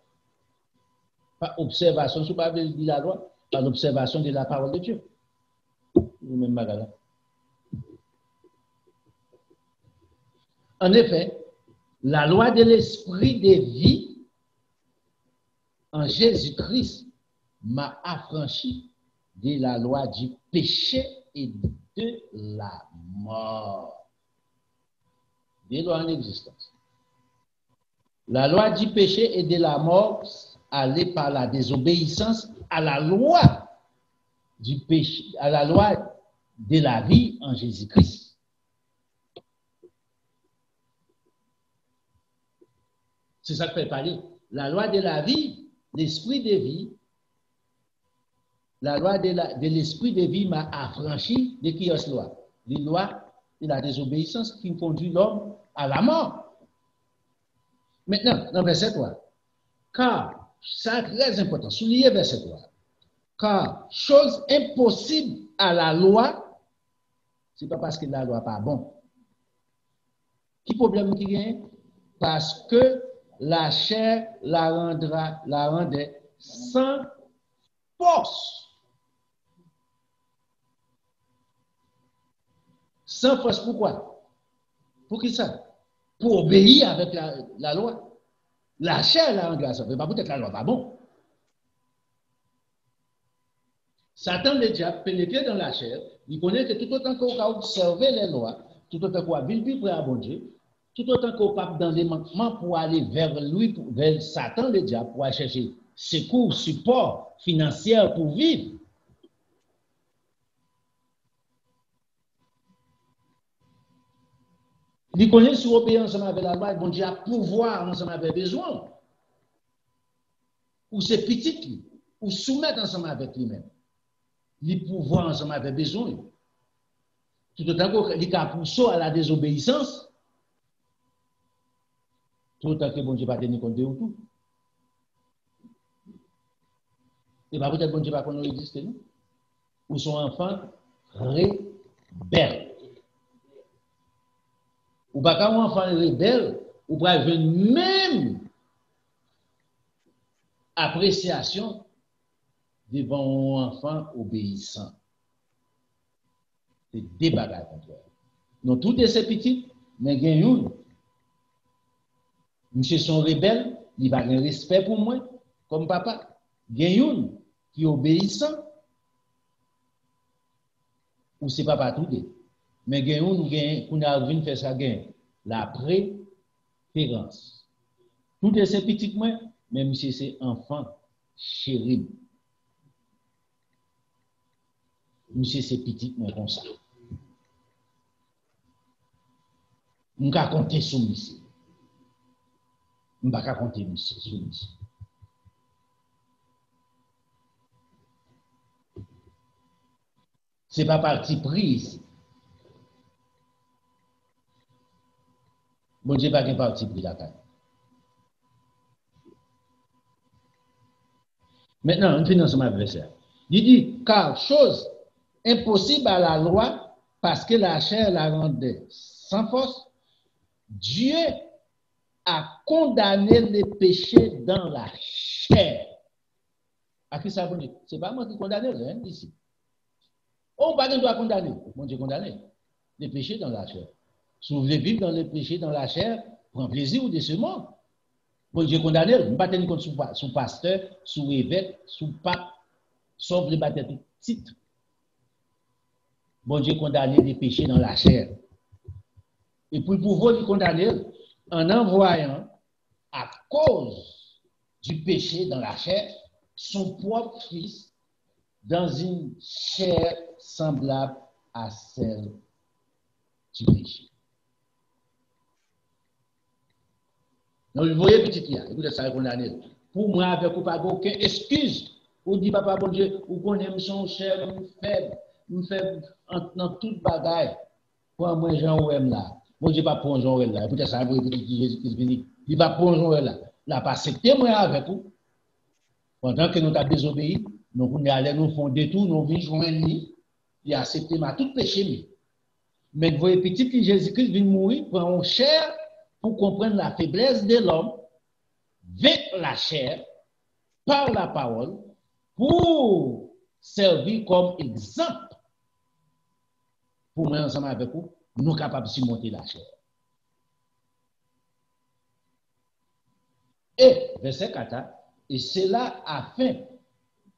Par observation, je ne pas dire la loi, par l'observation de la parole de Dieu. Même bagala. En effet, la loi de l'esprit de vie en Jésus-Christ m'a affranchi de la loi du péché et de la mort. Des lois en existence. La loi du péché et de la mort allait par la désobéissance à la loi du péché, à la loi de la vie en Jésus-Christ. C'est ça que fait parler. La loi de la vie, l'esprit de vie, la loi de l'esprit de vie m'a affranchi de qui est loi? Les lois de la désobéissance qui conduit l'homme à la mort. Maintenant, dans verset 3, car, ça très important, soulignez verset 3, car chose impossible à la loi, c'est pas parce que la loi n'est pas bon. Qui problème qui vient? Parce que la chair la rendait sans force. Sans force, pourquoi? Pour qui ça? Pour obéir avec la loi. La chair la rendait ça. Mais pas peut-être la loi pas bon. Satan, le diable, pénétré dans la chair, il connaît que tout autant qu'on a observé les lois, tout autant qu'on a vécu près à bon Dieu, tout autant qu'on pape dans les manquements pour aller vers lui, vers Satan, le diable, pour aller chercher secours, support financier pour vivre. Il connaît sur obéir ensemble avec la loi, bon Dieu a pouvoir ensemble avec besoin. Ou c'est petit, ou soumettre ensemble avec lui-même. Les pouvoirs ensemble avec besoin. Tout autant qu'il a poussé à la désobéissance, tout autant que bon Dieu va tenir compte de tout. Et pas peut-être bon Dieu va qu'on existe, nous. Ou son enfant rebelle. Ou pas quand un enfant rebelle, ou pas une même appréciation devant un enfant obéissant. C'est des bagages contre eux. Non, tout est ces petits, mais il y a une. Monsieur son rebelle, il va avoir un respect pour moi, comme papa. Il y a une qui est obéissant, ou c'est pas tout des. Mais il y a une qui a envie de faire ça, la préférence. Tout est ces petits, mais monsieur c'est enfant chéri. Monsieur c'est petit, mais comme ça. On va compter sur monsieur. On va compter monsieur sur monsieur. Ce n'est pas parti pris ici. Bon Dieu, pas de parti pris là-dedans. Maintenant, on finit sur ma verset. Il dit, car chose impossible à la loi, parce que la chair la rendait sans force, Dieu a condamné les péchés dans la chair. À qui ça veut dire? Ce n'est pas moi qui condamne, hein, ici. On ne doit pas condamner. Mon Dieu condamné. Les péchés dans la chair. Si vous voulez vivre dans les péchés dans la chair, prends plaisir ou décemment. Bon Dieu condamné, on ne peut pas tenir compte sous pasteur, sous évêque, sous pape, sauf les baptêmes titre. Bon Dieu condamné les péchés dans la chair. Et pour pouvoir les condamner, en envoyant, à cause du péché dans la chair, son propre fils dans une chair semblable à celle du péché. Donc, vous voyez, petit là, écoutez ça, condamné. pour moi, avec vous, pas aucune excuse. Ou dit, papa, bon Dieu, ou connaît son cher, me fait dans toute bagaille. Pour moi, Jean Ouem là. Moi, je ne pas pour Jean Ouem là. Peut-être ça, peut-être que Jésus-Christ venu. Il va pour Jean Ouem là. Là, pas accepté moi avec vous. Pendant que nous avons désobéi, nous allons nous faire des tours, nous venons joindre lui. Il a accepté ma tout péché. Mais vous voyez, petit que Jésus-Christ vient mourir pour en chair pour comprendre la faiblesse de l'homme, vaincre la chair par la parole, pour servir comme exemple. Pour moi, ensemble avec vous, nous sommes capables de surmonter la chair. Et, verset 4, et c'est là afin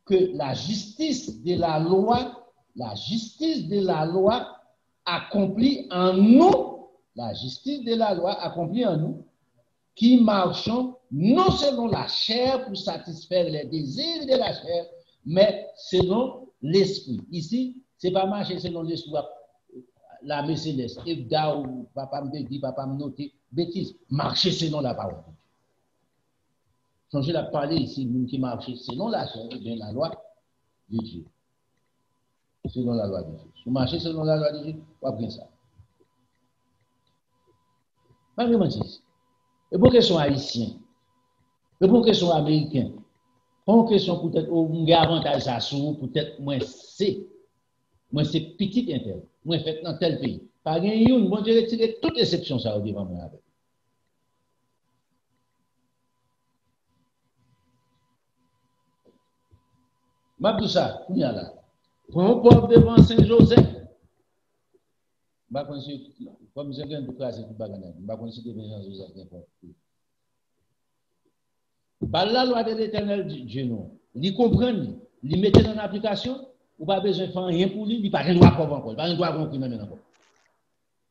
que la justice de la loi accomplie en nous, la justice de la loi accomplie en nous, qui marchons non selon la chair pour satisfaire les désirs de la chair, mais selon l'esprit. Ici, ce n'est pas marcher selon l'esprit, la Mercedes, Evda ou papa me dit, papa me noter, bêtise, marcher selon la parole. Changer la parler ici, nous qui marchons selon la chair, bien la loi de Dieu. Selon la loi de Dieu. Si vous marchez selon la loi de Dieu, vous apprenez ça. Pas vraiment ici. Et pour qu'ils soient haïtiens, et pour qu'ils soient américains, pour qu'ils soient peut-être au avantage à sous, peut-être moins c'est petit intérêt, moins fait dans tel pays. Par exemple, bon Dieu retire toute exception ça au devant moi avec. Mabdou ça, il y a là. Prends pauvre devant Saint-Joseph. Comme je viens de classer tout bagage, je vais considérer Saint-Joseph n'importe quoi. Par la loi de l'Éternel Dieu, non. Il comprend, il met en application, ou pas besoin de faire rien pour lui, il n'a pas de droit pour encore, il n'a pas de droit pour lui même encore.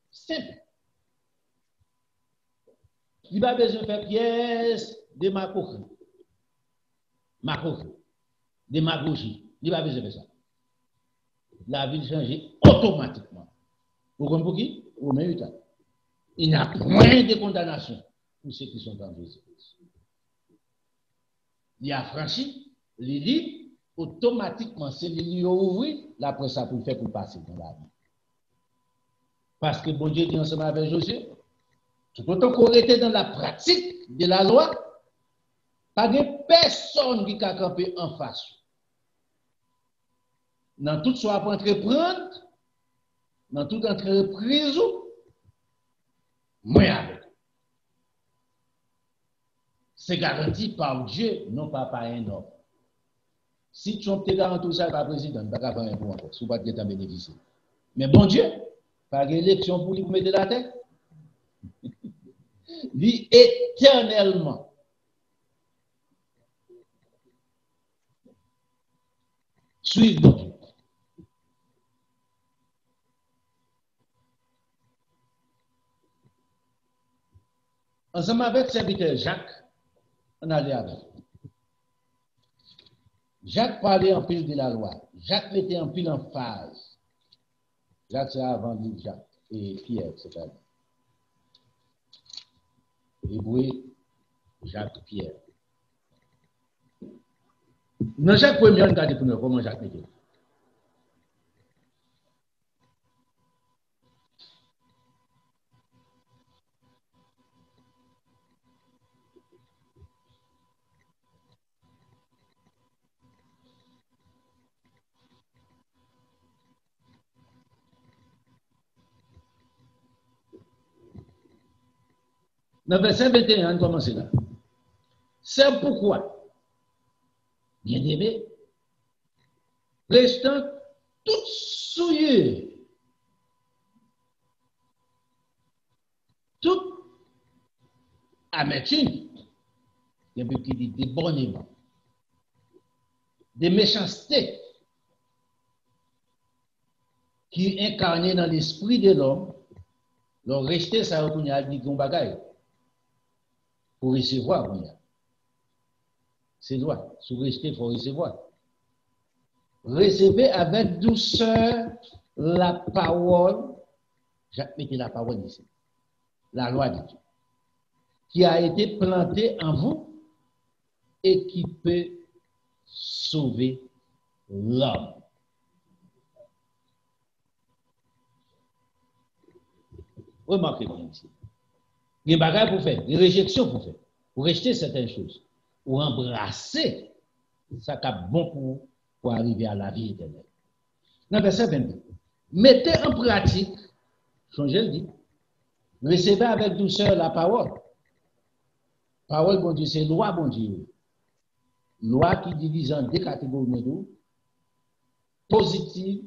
Simple. Il n'a pas besoin de faire pièce de démagogie. Il n'a pas besoin de faire ça. La vie change automatiquement. Vous comprenez pour qui? Au même temps. Il n'y a point de condamnation pour ceux qui sont en Jésus-Christ. Il a franchi, il libre, automatiquement, c'est lui ouvrir, la presse ça pour faire pour passer dans la vie. Parce que bon Dieu dit ensemble avec Josué, tout autant qu'on était dans la pratique de la loi, pas de personne qui a campé en face. Dans tout soit pour entreprendre, dans toute entreprise, moi avec. C'est garanti par Dieu, non pas par un homme. Si Trump te garantit tout ça, par président, il ne va pas faire un point encore, si vous ne pouvez pas bénéficier. Mais bon Dieu, par élection pour lui mettre la tête, lui éternellement. Suivre bon Dieu. Ensemble avec serviteur Jacques, on allait avec. Jacques parlait en pile de la loi. Jacques mettait en pile en phase. Jacques, c'est avant lui, Jacques. Et Pierre, c'est à dire. Hébreu, Jacques, Pierre. Dans Jacques premier, on regarde pour nous comment Jacques mettait. Dans verset 21, on commence là. C'est pourquoi, bien aimé, restant tout souillé, tout amertume, il y a un peu qui dit débonnement, des méchancetés qui incarnaient dans l'esprit de l'homme, leur rester ça retourne à dire qu'on bagaille. Pour recevoir, c'est droit. Si vous restez, il faut recevoir. Recevez avec douceur la parole, Jacques mettez la parole ici, la loi de Dieu, qui a été plantée en vous et qui peut sauver l'homme. Remarquez bien ici. Il y a des bagages pour faire, des réjections pour faire, pour rejeter certaines choses, pour embrasser ça qui est bon pour arriver à la vie éternelle. Dans le verset 22, mettez en pratique, changez le dit, recevez avec douceur la parole. Parole, bon Dieu, c'est loi, bon Dieu. Loi qui divise en deux catégories de positive,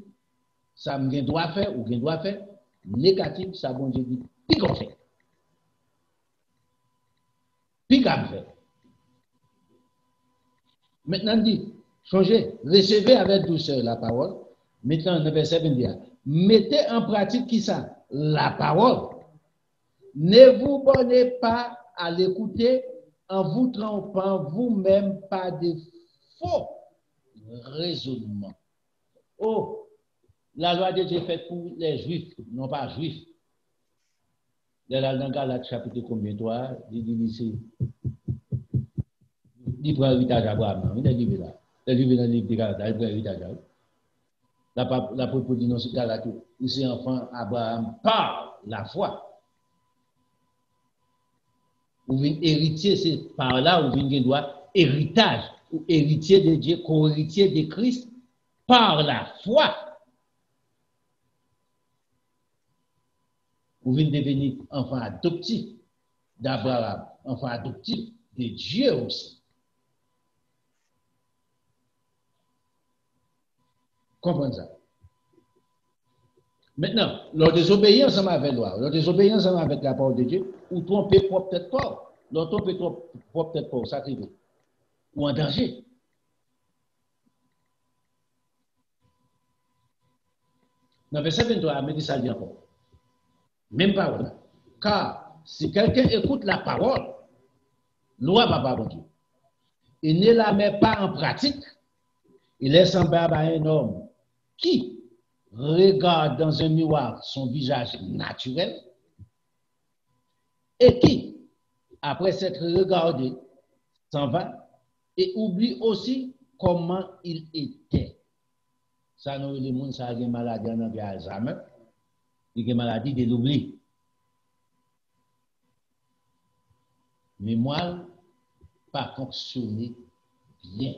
ça me doit faire ou doit faire. Négatif, ça bon Dieu dit, puis qu'on fait. Puis qu'on fait. Maintenant, dit, changez, recevez avec douceur la parole. Maintenant, dans le verset 21, mettez en pratique qui ça? La parole. Ne vous bornez pas à l'écouter en vous trompant vous-même par des faux raisonnements. Oh, la loi de Dieu est faite pour les juifs, non pas juifs. Dans Galates chapitre combien toi, il dit ici, il prend l'héritage d'Abraham, il est livré là. Il est livré dans le livre de Galates, il prend l'héritage d'Abraham. La propos dit non, c'est Galates, où c'est enfant Abraham par la foi. Ou une héritier, c'est par là où vient droit héritage, ou héritier de Dieu, co-héritier de Christ, par la foi. Vous venez devenir enfant adoptif d'Abraham, enfant adoptif de Dieu aussi. Comprenez ça? Maintenant, leur désobéir ensemble avec la loi, leur désobéir ensemble avec la parole de Dieu, ou tromper propre tête pas, leur tromper propre tête pas, sacrifier, ou en danger. Dans le verset 23, mais dit ça dit encore. Même parole. Car si quelqu'un écoute la parole, loi va pas bon Dieu, et ne la met pas en pratique, il est semblable à un homme qui regarde dans un miroir son visage naturel et qui, après s'être regardé, s'en va et oublie aussi comment il était. Ça, nous, les gens, ça a une maladie en Alzheimer, une maladie de l'oubli. Mémoire pas fonctionner bien.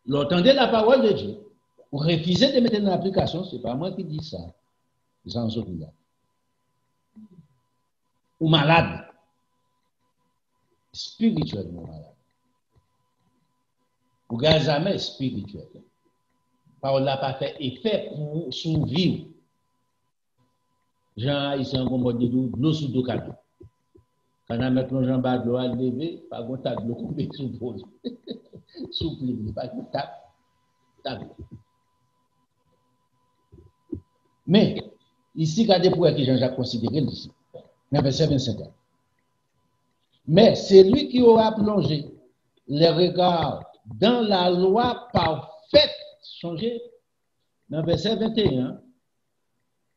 L'entendez la parole de Dieu, vous refusez de mettre en application, ce n'est pas moi qui dis ça. C'est ça en ce là. Ou malade, spirituellement malade. Ou jamais spirituel. Parole n'a pas fait effet pour survivre. Jean ici en mode de l'eau sous deux canaux. Quand on met plongeant en bas de l'eau à lever, pas de tas de l'eau qu'on met sous pose. Sous pli, pas de tas. Mais, ici, regardez pour qui Jean-Jacques considéré ici. Dans verset 25. Mais c'est lui qui aura plongé les regards dans la loi parfaite. Changez. Dans verset 21.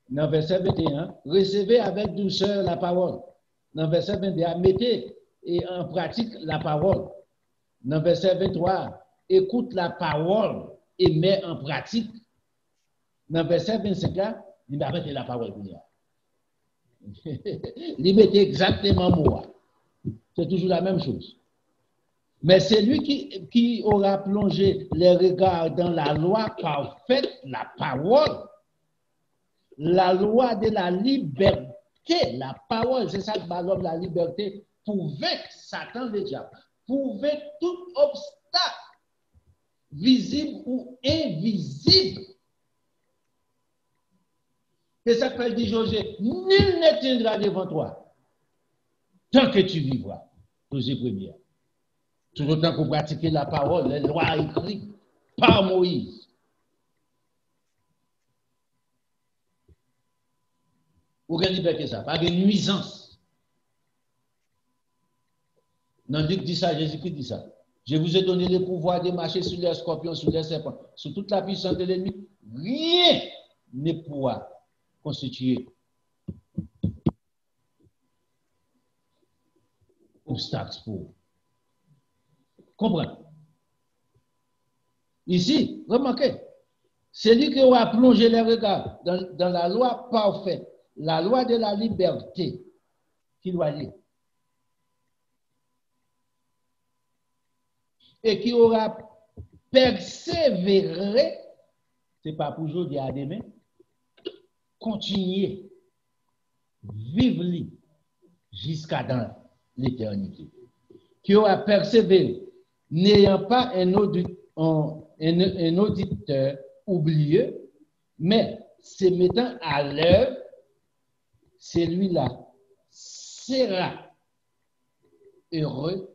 Dans verset 21, recevez avec douceur la parole. Dans verset 21, mettez en pratique la parole. Dans verset 23, écoute la parole et mets en pratique. Dans verset 25, il va mettre la parole pour lui. Il met exactement moi. C'est toujours la même chose. Mais c'est lui qui aura plongé les regards dans la loi parfaite, la parole. La loi de la liberté, la parole, c'est ça qui va l'homme la liberté pour vaincre Satan le diable, pour vaincre tout obstacle, visible ou invisible. C'est ça que dit José, nul ne tiendra devant toi tant que tu vivras. José 1er. Tout le temps qu'on pratique la parole, les lois écrites par Moïse. Ou gagne liberté ça, pas de nuisance. Dans Luc dit ça, Jésus-Christ dit ça. Je vous ai donné le pouvoir de marcher sur les scorpions, sur les serpents, sur toute la puissance de l'ennemi. Rien ne pourra constituer obstacle pour. Comprenez? Ici, remarquez, c'est lui qui aura plongé les regards dans la loi parfaite, la loi de la liberté, qui doit lire. Et qui aura persévéré, c'est pas pour aujourd'hui à demain, continuer, vivre jusqu'à dans l'éternité. Qui aura persévéré, n'ayant pas un auditeur oublieux, mais se mettant à l'œuvre, celui-là sera heureux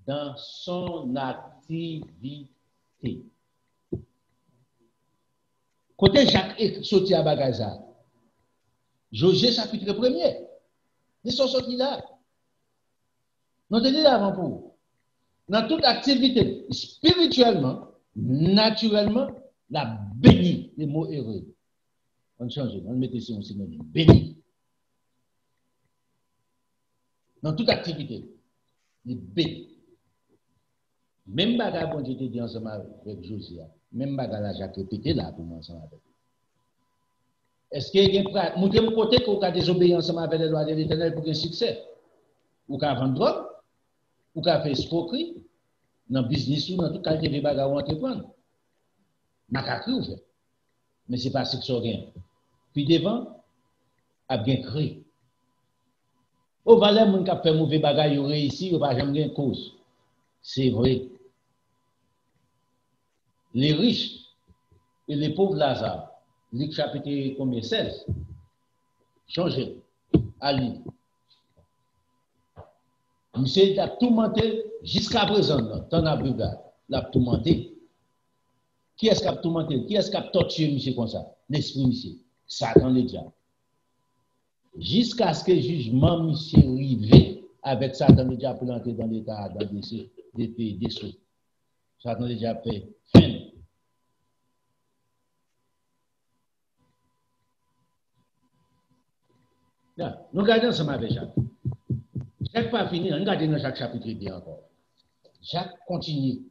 dans son activité. Côté Jacques est sorti à Bagaza, Josué chapitre 1er, ils sont sortis là. Nous te disons avant pour dans toute activité, spirituellement, naturellement, la béni, les mots heureux. On change, on met ici un synonyme, béni. Dans toute activité, les béni. Même bagarre, quand j'étais dit ensemble avec Josia, même bagarre là, j'ai répété là pour moi ensemble avec. Est-ce qu'il y a un montrez mon côté qu'on a désobéi ensemble avec les lois de l'Éternel pour un succès? Ou qu'à vendre drogue? Ou qu'à faire escroquerie? Dans le business ou dans toute qualité de bagarre ou entreprendre? N'a qu'à cru, fait. Mais ce n'est pas ce que ça gagne. Puis devant, a bien créé. Au valeur, mon cap fait mauvais bagarre, il réussit, il va jamais gagner cause. C'est vrai. Les riches et les pauvres Lazare, Luc chapitre combien 16, changez, allez. Monsieur a tout menté jusqu'à présent, tant la brigade, l'a tout menté. Qui est-ce qui a tout menté? Qui est-ce qui a torturé monsieur comme ça? L'esprit monsieur, Satan le diable. Jusqu'à ce que le jugement monsieur arrive avec Satan le diable pour entrer dans l'état des pays des sauts. Satan le diable fait fin. Là, nous regardons ensemble avec Jacques. Jacques pas fini, nous regardons dans Jacques chapitre 2 encore. Jacques continue.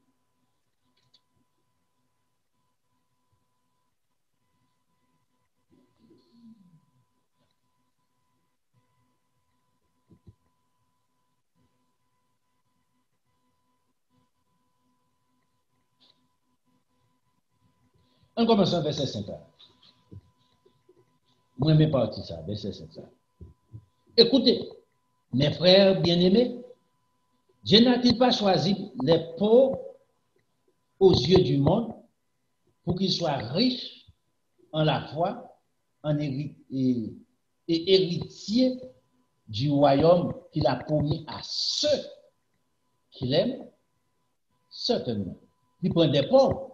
On commence au verset 5. Moi, je ne pas ça, verset 5. Écoutez, mes frères bien-aimés, Dieu n'a-t-il pas choisi les pauvres aux yeux du monde pour qu'ils soient riches en la foi et héritiers du royaume qu'il a promis à ceux qui l'aiment? Certainement. Il prend des pauvres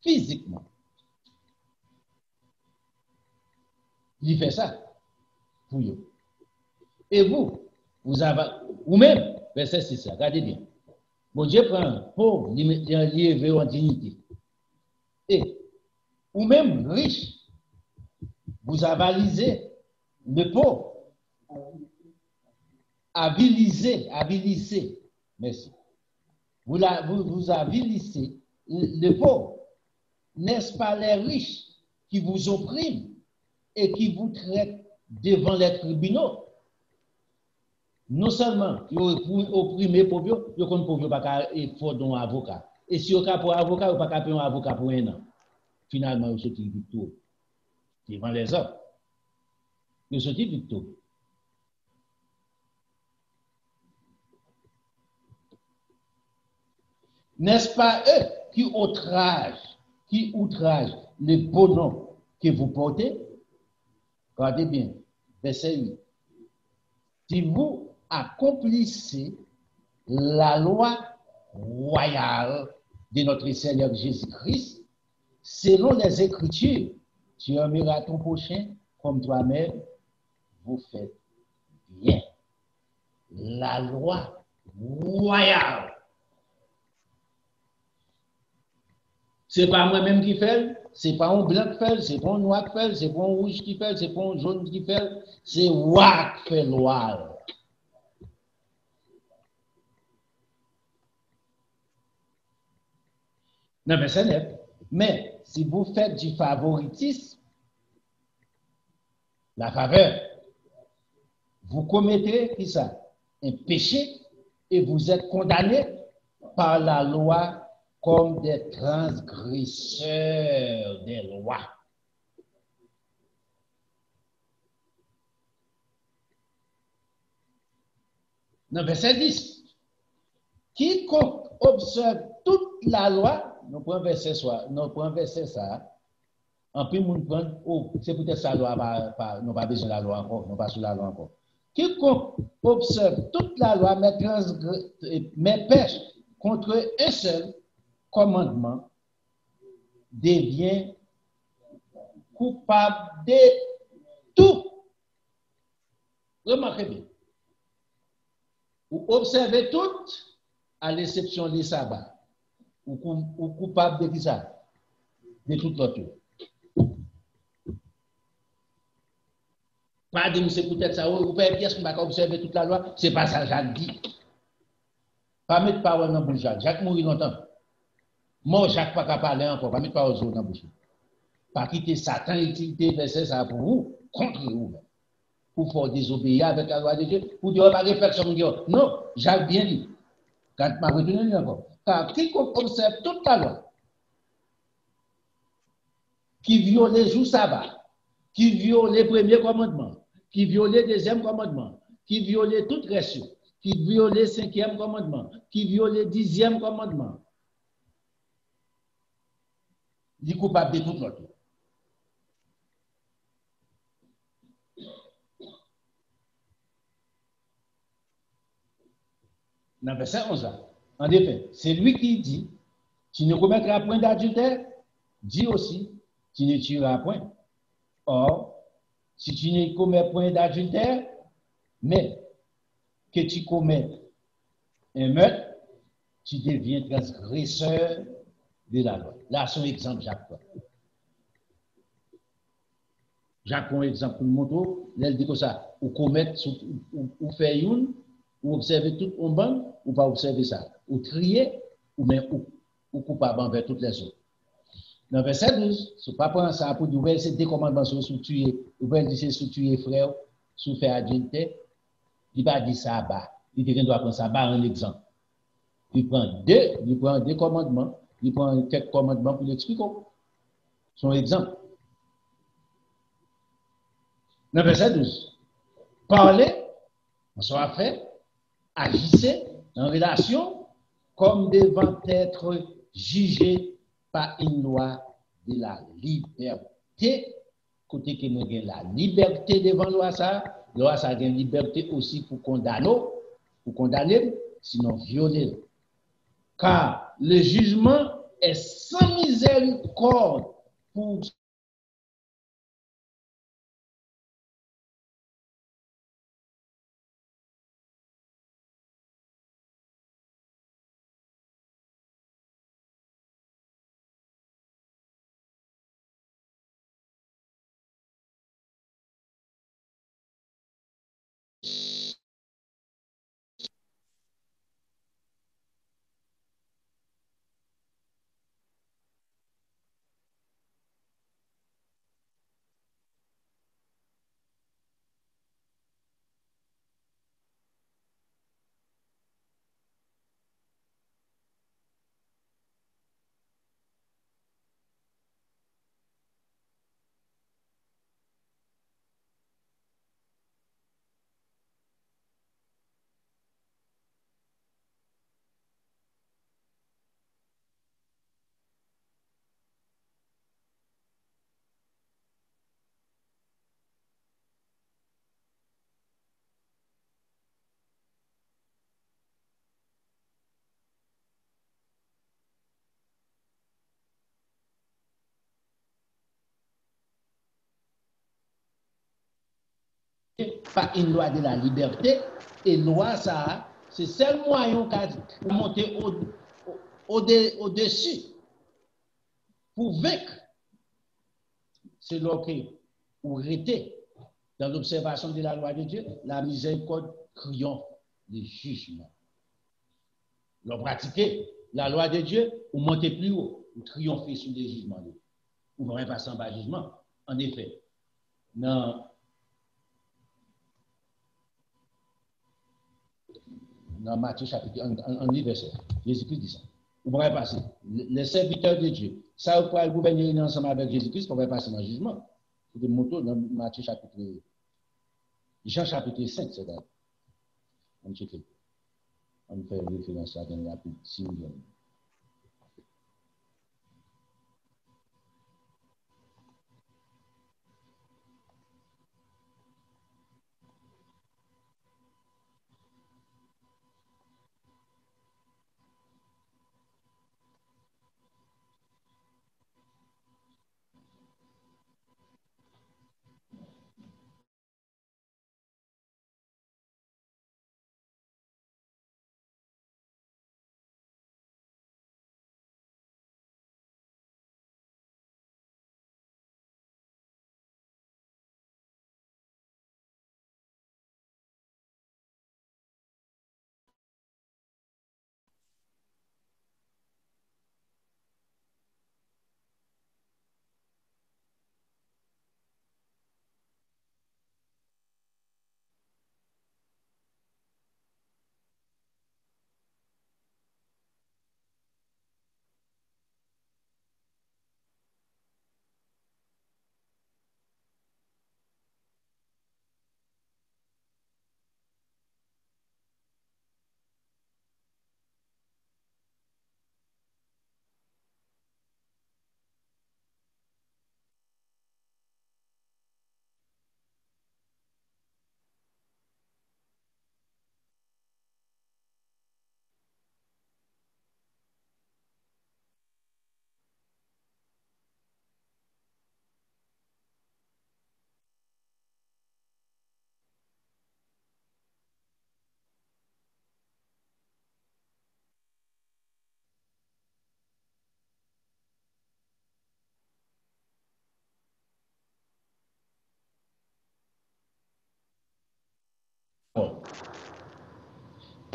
physiquement. Il fait ça pour eux. Et vous avez, ou même, verset 6, regardez bien. Bon Dieu prend un pauvre, il élevé en dignité. Et, ou même riche, vous avalisez le pauvre. Avilissez, merci. Vous avilissez le pauvre. N'est-ce pas les riches qui vous oppriment et qui vous traitent devant les tribunaux? Non seulement ils opprimé les pauvres, ils ne peuvent pas faire un avocat. Et si vous avez un avocat, vous ne pouvez pas payer un avocat pour un an. Finalement, vous sortez victoire devant les autres. Vous sortez victoire. N'est-ce pas eux qui outragent le beau nom que vous portez? Regardez bien, verset 8. Si vous accomplissez la loi royale de notre Seigneur Jésus-Christ, selon les Écritures, tu aimeras ton prochain comme toi-même, vous faites bien. La loi royale. Ce n'est pas moi-même qui fait, ce n'est pas un blanc qui fait, ce n'est pas un noir qui fait, ce n'est pas un rouge qui fait, ce n'est pas un jaune qui fait, c'est roi qui fait loi. Non, mais c'est net. Mais si vous faites du favoritisme, la faveur, vous commettez qui ça? Un péché et vous êtes condamné par la loi comme des transgresseurs des lois. Dans verset 10, quiconque observe toute la loi, nous prenons verset ça, en plus, nous prenons, oh, c'est peut-être ça, loi, nous pas besoin de la loi encore, nous pas sous la loi encore. Quiconque observe toute la loi, mais pêche contre un seul commandement, devient coupable de tout. Remarquez bien. Vous observez tout, à l'exception des sabbats. Ou coupable de qui ça? De tout l'autre. Pas de c'est peut-être ça, vous pouvez pièce qu'on va observer toute la loi, c'est pas ça, Jacques dit. Pas mettre parole dans la bouche, Jacques mourit longtemps. Moi, Jacques pas qu'à parler encore, pas mettre parole dans la bouche. Pas quitter Satan utilité verset ça pour vous, contre vous. Pour faire désobéir avec la loi de Dieu, pour dire pas réflexion. Non, Jacques bien dit. Quand m'a retenu encore. Car quiconque observe toute la loi, qui viole les jours sabbat, qui viole les premiers commandements, qui viole les deuxième commandement, qui viole tout reste, qui viole le cinquième commandement, qui viole le 10e commandement, il est coupable de tout l'autre. Dans verset 11, en effet, c'est lui qui dit, tu ne commettras point d'adultère, dit aussi, tu ne tueras point. Or, si tu ne commets point d'adultère, mais que tu commets un meurtre, tu deviens transgresseur de la loi. Là, son exemple, Jacques. Jacques, un exemple pour le moto, il dit que ça, ou commettre, ou faire une, ou observer tout un banc, ou pas observer ça, ou trier, ou même ou coupable envers toutes les autres. Dans le verset 12, ce n'est pas prendre ça pour dire, c'est des commandements sur tuer, ou bien dire sur tuer frère, sur faire adultère, il va dire ça bas. Il dit qu'il doit prendre ça bas en exemple. Il prend deux commandements, il prend quelques commandements pour l'expliquer. Son exemple. Dans le verset 12, parlez, en soit fait, agissez en relation comme devant être jugé par une loi de la liberté. Côté que nous avons la liberté devant loi ça a une liberté aussi pour condamner, sinon violer. Car le jugement est sans miséricorde pour pas une loi de la liberté, et loi ça, c'est seul moyen de monter au-dessus pour vaincre. C'est là que vous arrêtez dans l'observation de la loi de Dieu, la miséricorde triomphe du jugement. Vous pratiquez la loi de Dieu, vous montez plus haut. ou triompher sur les jugements. Ou va passer en bas jugement. En effet, dans Matthieu chapitre 1, verset, Jésus-Christ dit ça. Vous pourrez passer. Les serviteurs de Dieu, ça vous pourrez gouverner ensemble avec Jésus-Christ, vous pourrez passer dans le jugement. C'est des motos dans Matthieu chapitre, Jean chapitre 5, c'est là. On check. On fait référence à un rapide, si vous voulez.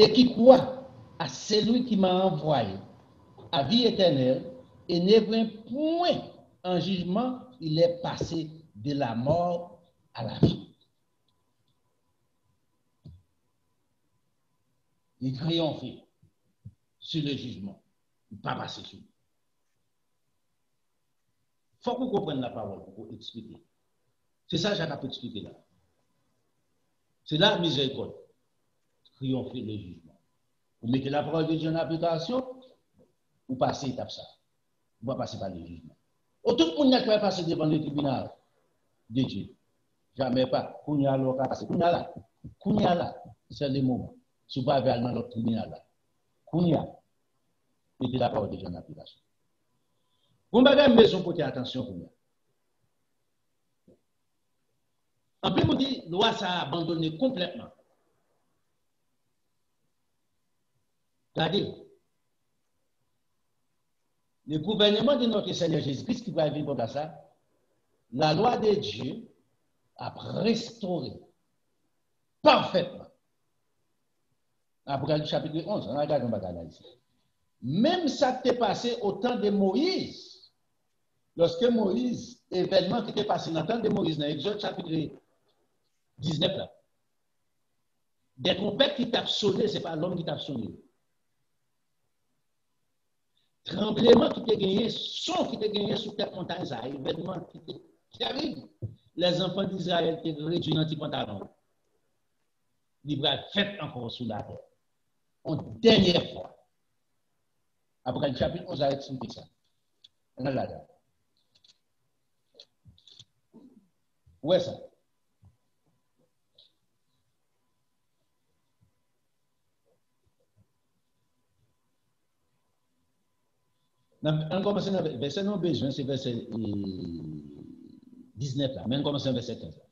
Et qui croit à celui qui m'a envoyé à vie éternelle et ne vient point en jugement, il est passé de la mort à la vie. Il triomphe sur le jugement. Il ne pas passer sur lui. Il faut que vous compreniez la parole pour expliquer. C'est ça que j'ai expliqué là. C'est la miséricorde. Triompher le jugement. Vous mettez la parole de Dieu en application, vous passez étape ça. Vous ne passez pas le jugement. Tout le monde n'a pas passé devant le tribunal de Dieu. Jamais pas. Kounya là, Kounya là, c'est le moment. Si vous ne pouvez pas aller dans l'autre tribunal là. Kounya, mettez la parole de Dieu en application. Vous m'avez besoin de porter attention pour moi. En plus, vous dites, la loi ça a abandonné complètement. Regardez, le gouvernement de notre Seigneur Jésus-Christ qui va vivre dans ça, la loi de Dieu a restauré parfaitement. Apocalypse chapitre 11, on regarde un bagage là ici. Même ça qui est passé au temps de Moïse, lorsque Moïse, événement qui était passé dans le temps de Moïse, dans Exode chapitre 19 là, des trompettes qui tapent sonné, ce n'est pas l'homme qui tape sonné. Tremblement qui t'a gagné, son qui t'a gagné sur cette montagne, ça, événement qui arrive. Les enfants d'Israël étaient réduits dans les pantalons. Ils vont fait encore sous la terre. Une dernière fois. Après le chapitre 11, a expliqué ça. On a là. Où est ça? On commence avec verset non besoin, c'est verset 19 là, mais on commence avec verset 15 là.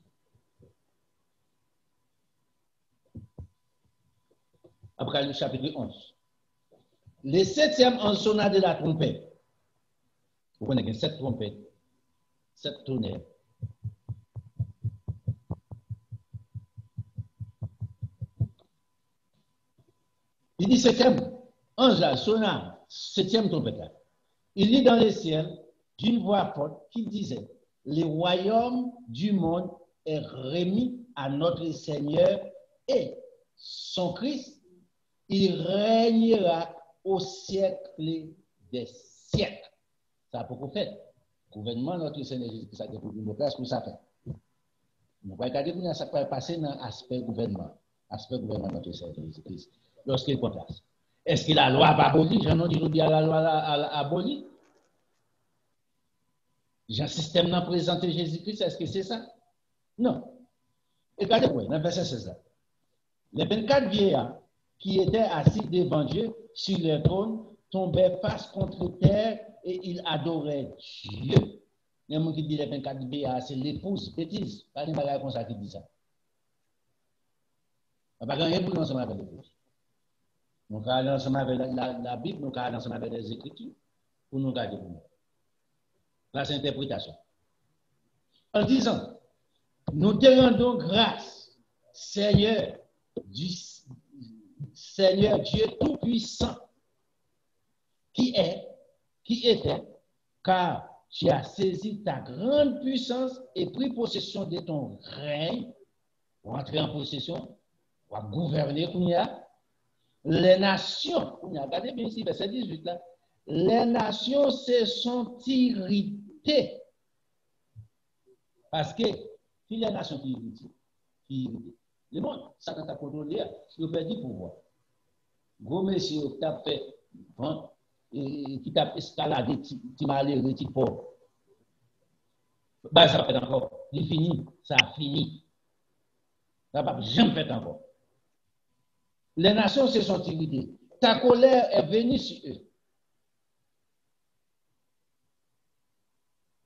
Après le chapitre 11. Le 7e en sonna de la trompette. Vous connaissez 7 trompettes, 7 tonnerres. Il dit 7e, ange là, sonna, 7e trompette là. Il lit dans les ciels d'une voix forte qui disait, le royaume du monde est remis à notre Seigneur et son Christ, il régnera au siècle des siècles. Ça a beaucoup fait. Gouvernement, notre Seigneur Jésus-Christ a déposé une place pour ça fait. Nous ne pouvons pas regarder ça peut passer dans l'aspect gouvernement de notre Seigneur Jésus-Christ. Lorsqu'il conteste. Est-ce que la loi va abolir? J'en ai dit à la loi abolir. J'ai un système dans présenter Jésus-Christ, est-ce que c'est ça? Non. Regardez-moi, dans le verset 16. Les 24 vieillards qui étaient assis devant Dieu sur le trône tombaient face contre terre et ils adoraient Dieu. Il y a des gens qui disent les 24 vieillards, c'est l'épouse, bêtise. Pas de bagage comme ça qui dit ça. Il n'y a pas rien pour ensemble avec l'épouse. Nous allons ensemble avec la Bible, nous allons ensemble avec les Écritures pour nous garder pour nous. Là, c'est l'interprétation. En disant, nous te rendons grâce, Seigneur Dieu Tout-Puissant, qui était, car tu as saisi ta grande puissance et pris possession de ton règne, pour entrer en possession, pour gouverner, les nations, regardez bien ici, verset 18 là, les nations se sont irritées. Parce que si les nations qui irritent, le monde, ça t'a contrôlé, il peut dire pouvoir. Gros monsieur qui t'a fait, qui t'a escaladé, qui m'a allé, qui pauvre. Bah, ça fait encore. Il finit, ça a fini. Ça va jamais fait encore. Les nations se sont irritées. Ta colère est venue sur eux.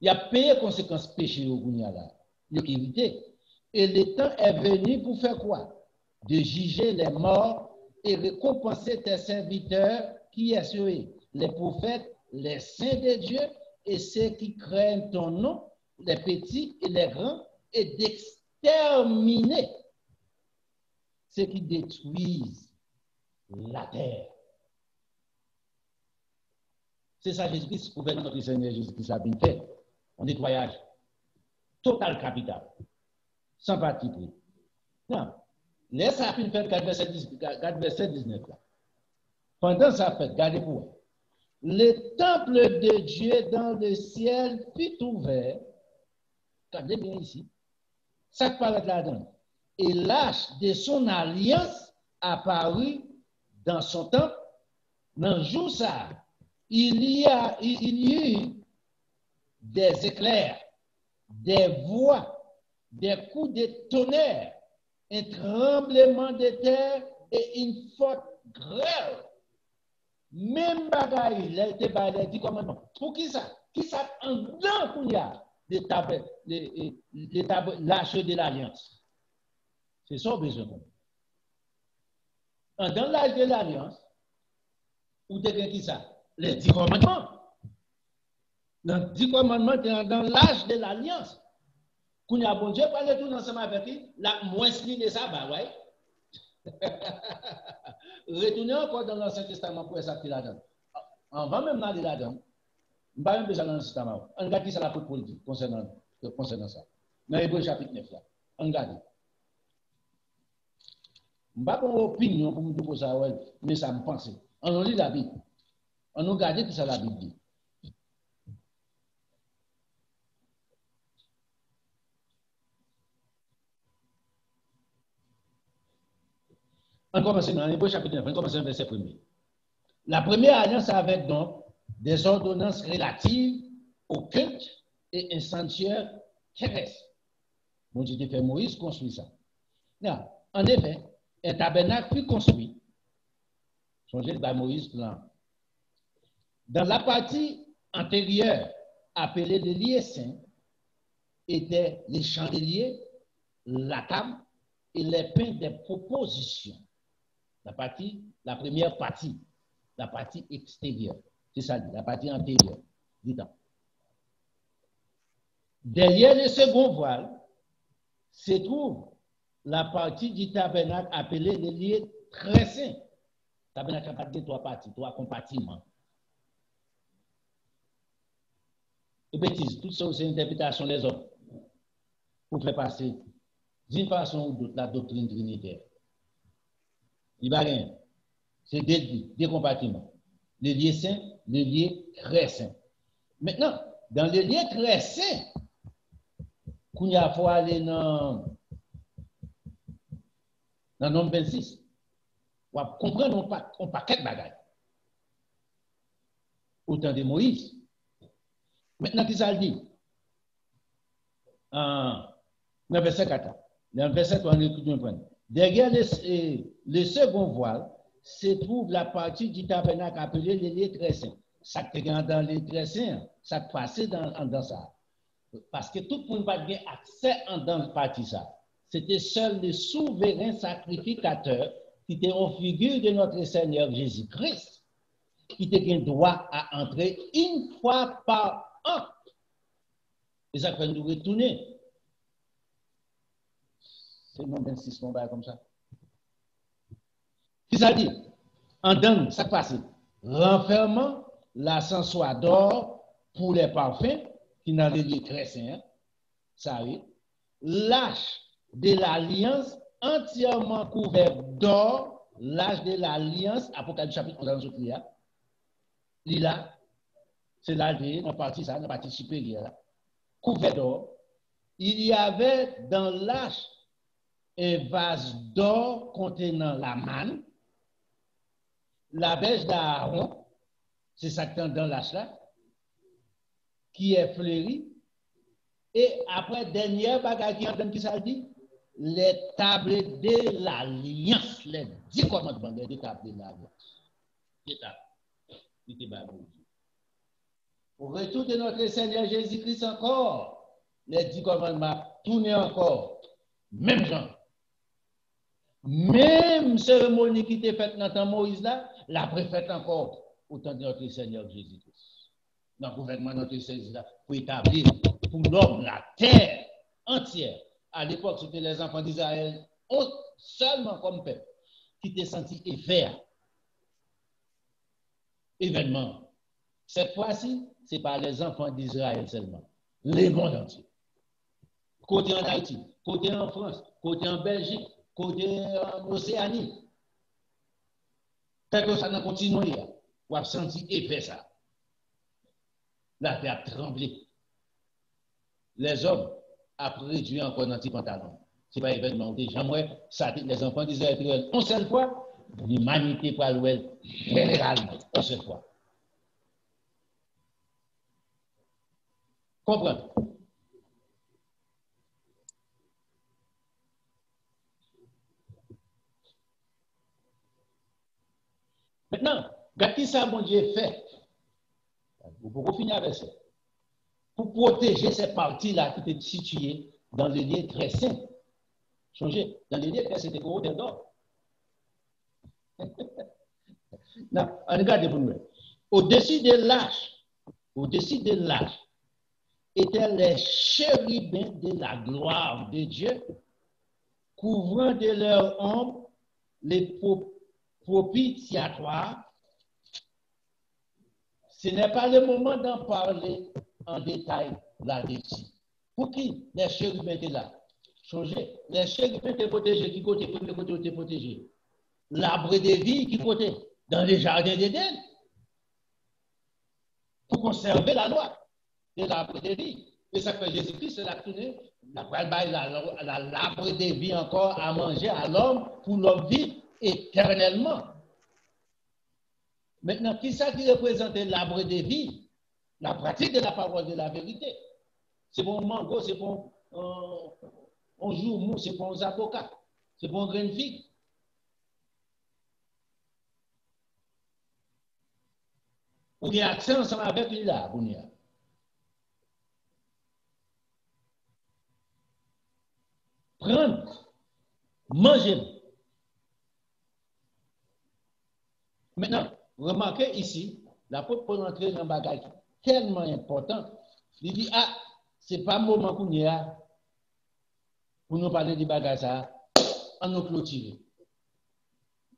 Il a payé conséquences péché au Gougnala. Il est irrité. Et le temps est venu pour faire quoi? De juger les morts et récompenser tes serviteurs qui est sur eux, les prophètes, les saints de Dieu et ceux qui craignent ton nom, les petits et les grands, et d'exterminer ceux qui détruisent la terre. C'est ça Jésus-Christ, pour faire notre Seigneur Jésus-Christ a bien fait. Un nettoyage total capital, sans parti pris. Non, laisse ça faire 4 verset 19 là. Pendant ça fait, gardez pour vous. Le temple de Dieu dans le ciel fut ouvert. Regardez bien ici. Ça paraît là-dedans. Et l'arche de son alliance apparut dans son temple. Dans le jour ça, il y eut des éclairs, des voix, des coups de tonnerre, un tremblement de terre et une forte grêle. Même bagaille, il a été baillé, dit commandement. Pour qui ça? Qui ça en dedans qu'il y a l'arche de l'alliance? C'est ça besoin. En dans l'arche de l'alliance, ou de qui ça? Les 10 commandements. Dans 10 commandements, dans l'âge de l'alliance. Quand il y a bon Dieu, parle tout ensemble avec lui, la moins de ça, bah ouais. Retournez encore dans l'Ancien Testament pour ça là-dedans. On va même aller là-dedans. On va même besoin dans l'Ancien Testament. On regarde qui ça la politique concernant ça. Dans Hébreux chapitre 9 là. On regarde. On va pas avoir opinion pour me dire ça, mais ça me pense. On lit la Bible. On regarde tout ça la Bible dit. On commence dans l'Hébreux chapitre 9, on commence dans le verset 1er. La première alliance avait donc des ordonnances relatives au culte et un sanctuaire terrestre. Bon Dieu fait Moïse construit ça. Non, en effet, un tabernacle fut construit. Songez par Moïse plan. Dans la partie antérieure, appelée le lieu saint, étaient les chandeliers, la table et les pains des propositions. La première partie, la partie extérieure. C'est ça, la partie antérieure. Dis-donc. Derrière le second voile se trouve la partie du tabernacle appelée le lieu très saint. Le tabernacle a 3 parties, 3 compartiments. et bêtises, tout ça c'est une interprétation des hommes pour faire passer d'une façon ou d'autre la doctrine trinitaire. Il va rien. C'est deux compartiments. Les lieux saints, les lieux très saints. Maintenant, dans les lieux très saints, qu'on y a faut aller dans nombre 26, on va comprendre un paquet de bagages. Autant de Moïse. Maintenant, qu'est-ce qu'il dit? Dans le verset 4, dans le verset 3, on écoute un point. Derrière le second voile se trouve la partie du tabernacle appelée les lieux très saints. Ça qui est dans les très saints, ça qui passait dans ça. Parce que tout le monde n'a pas accès dans la partie ça. C'était seul le souverain sacrificateur qui était en figure de notre Seigneur Jésus-Christ qui était droit à entrer une fois par an. Et ça fait nous retourner. C'est non 26 combats comme ça. Qu'est-ce que ça dit? En dedans, ça passe. L'enfermement, l'ascensoir d'or pour les parfums, qui n'a les lieux très saints, ça oui. L'âge de l'alliance entièrement couvert d'or, l'âge de l'alliance, Apocalypse chapitre 11 dans le là, c'est l'âge de la partie supérieure, couvert d'or. Il y avait dans l'âge un vase d'or contenant la manne, la bêche d'Aaron, c'est ça qui est dans l'âge là, qui est fleuri, et après, dernière bagarre qui entend qui ça dit, les tables de l'alliance, les 10 commandements, les tables de l'alliance. Au retour de notre Seigneur Jésus-Christ encore, les 10 commandements tournent encore, même genre. Même cérémonie qui était faite dans le temps Moïse là, la préfète encore au temps de notre Seigneur Jésus-Christ. Dans le gouvernement de notre Seigneur là, pour établir pour l'homme la terre entière. À l'époque, c'était les enfants d'Israël seulement comme peuple qui étaient sentis et faire événement. Cette fois-ci, ce n'est pas les enfants d'Israël seulement, les mondes entiers. Côté en Haïti, côté en France, côté en Belgique, côté en Océanie. Quelque chose ça continue, on a senti et fait ça. La terre a tremblé. Les hommes ont réduit encore dans les pantalons. Ce n'est pas événement. J'aimerais ça, les enfants d'Israël, une seule fois, l'humanité pour l'ouest, généralement, une seule fois. Comprendre. Maintenant, regardez ça, mon Dieu, fait. Vous pouvez finir avec ça. Pour protéger ces parties-là qui étaient situées dans les lieux très saints. Changez. Dans les lieux très saints, c'était gros d'or. Non, regardez pour nous. Au-dessus de l'arche, étaient les chérubins de la gloire de Dieu, couvrant de leur ombre les propitiatoires. Ce n'est pas le moment d'en parler en détail là-dessus. Pour qui les chérubins étaient là? Changez. Les chérubins étaient protégés. Qui côté? Premier côté était protégé. L'arbre de vie qui côté? Dans les jardins d'Éden. Pour conserver la loi de l'arbre de vie. Et ça fait Jésus-Christ, c'est l'arbre de vie encore à manger à l'homme pour l'homme vivre éternellement. Maintenant, qui ça qui représente l'arbre de vie? La pratique de la parole de la vérité. C'est pour un mango, c'est pour un jour mou, c'est pour un avocats, c'est pour un grain de figue. Ou bien accès ensemble avec lui là, Bounia. Prendre, manger. Maintenant, remarquez ici, l'apôtre Paul entrer dans un bagage tellement important. Il dit, ah, ce n'est pas le moment qu'on y a pour nous parler du bagage ça, en nous clôturer.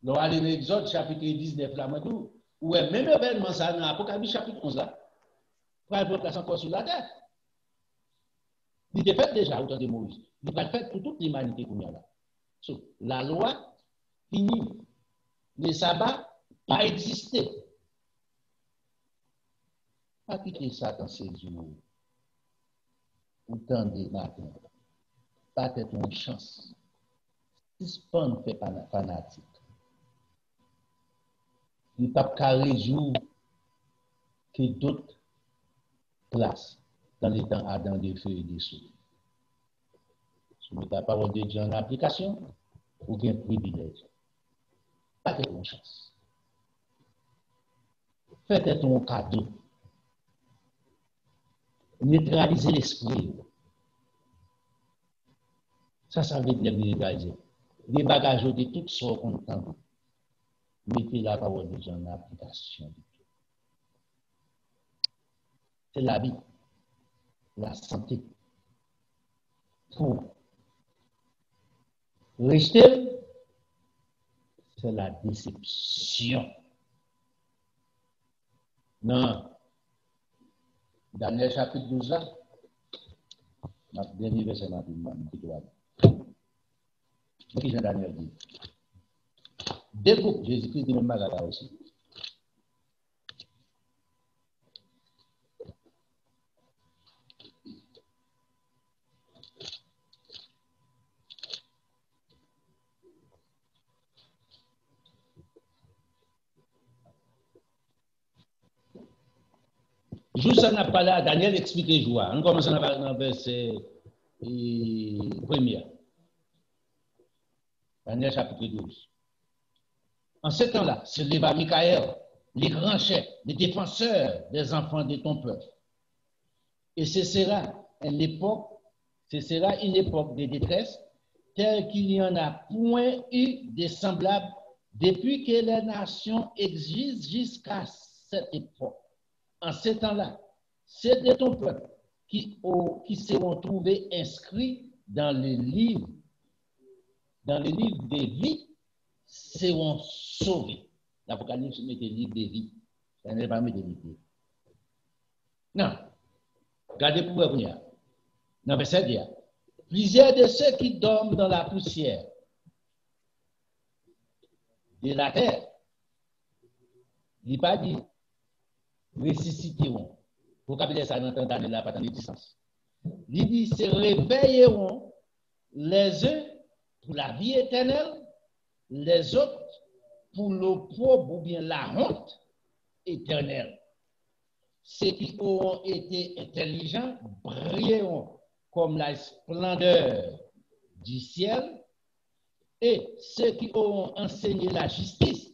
Nous allons dans l'Exode chapitre 19, là, où est même événement ça, dans l'Apocalypse chapitre 11 là. va le place encore sur la terre. Il est fait déjà autant de Moïse. Il va le faire pour toute l'humanité qu'on a là. So, la loi finit. Le sabbat pas existé. Pas quitter ça dans ces jours. Autant de matin. Pas être une chance. Suspendre fait fanatique. Il n'y a pas qu'à résoudre que d'autres places dans les temps Adam des feux et des souffles. Si vous la parole de Dieu en application, ou bien privilège. Pas de bonne chance. Faites ton cadeau. Neutralisez l'esprit. Ça veut dire neutraliser. Les bagages de toutes sortes contents. Mettez la parole de Dieu en application. C'est la vie, la santé. Pour rester, c'est la déception. Non. Daniel chapitre 12 là, notre dernier verset là, ce que Daniel dit. Découpe, Jésus-Christ dit même là aussi. Juste ça n'a pas là, Daniel explique les joies. On commence dans le verset 1er. Daniel chapitre 12. En ce temps-là, se leva Michaël, les grands chefs, les défenseurs des enfants de ton peuple. Et ce sera une époque de détresse telle qu'il n'y en a point eu de semblable depuis que les nations existent jusqu'à cette époque. En ce temps-là, c'est de ton peuple qui seront trouvés inscrits dans le livre des vies, seront sauvés. L'Apocalypse met des livres des vies. Ça n'est pas mis des livres. Non. Regardez pour vous venir. Non, mais c'est dire. Plusieurs de ceux qui dorment dans la poussière de la terre, il n'est pas dit ressusciteront. Vous captez ça dans le là, pas dans les distances. Il dit se réveilleront les uns pour la vie éternelle, les autres pour l'opprobre ou bien la honte éternelle. Ceux qui auront été intelligents brilleront comme la splendeur du ciel, et ceux qui auront enseigné la justice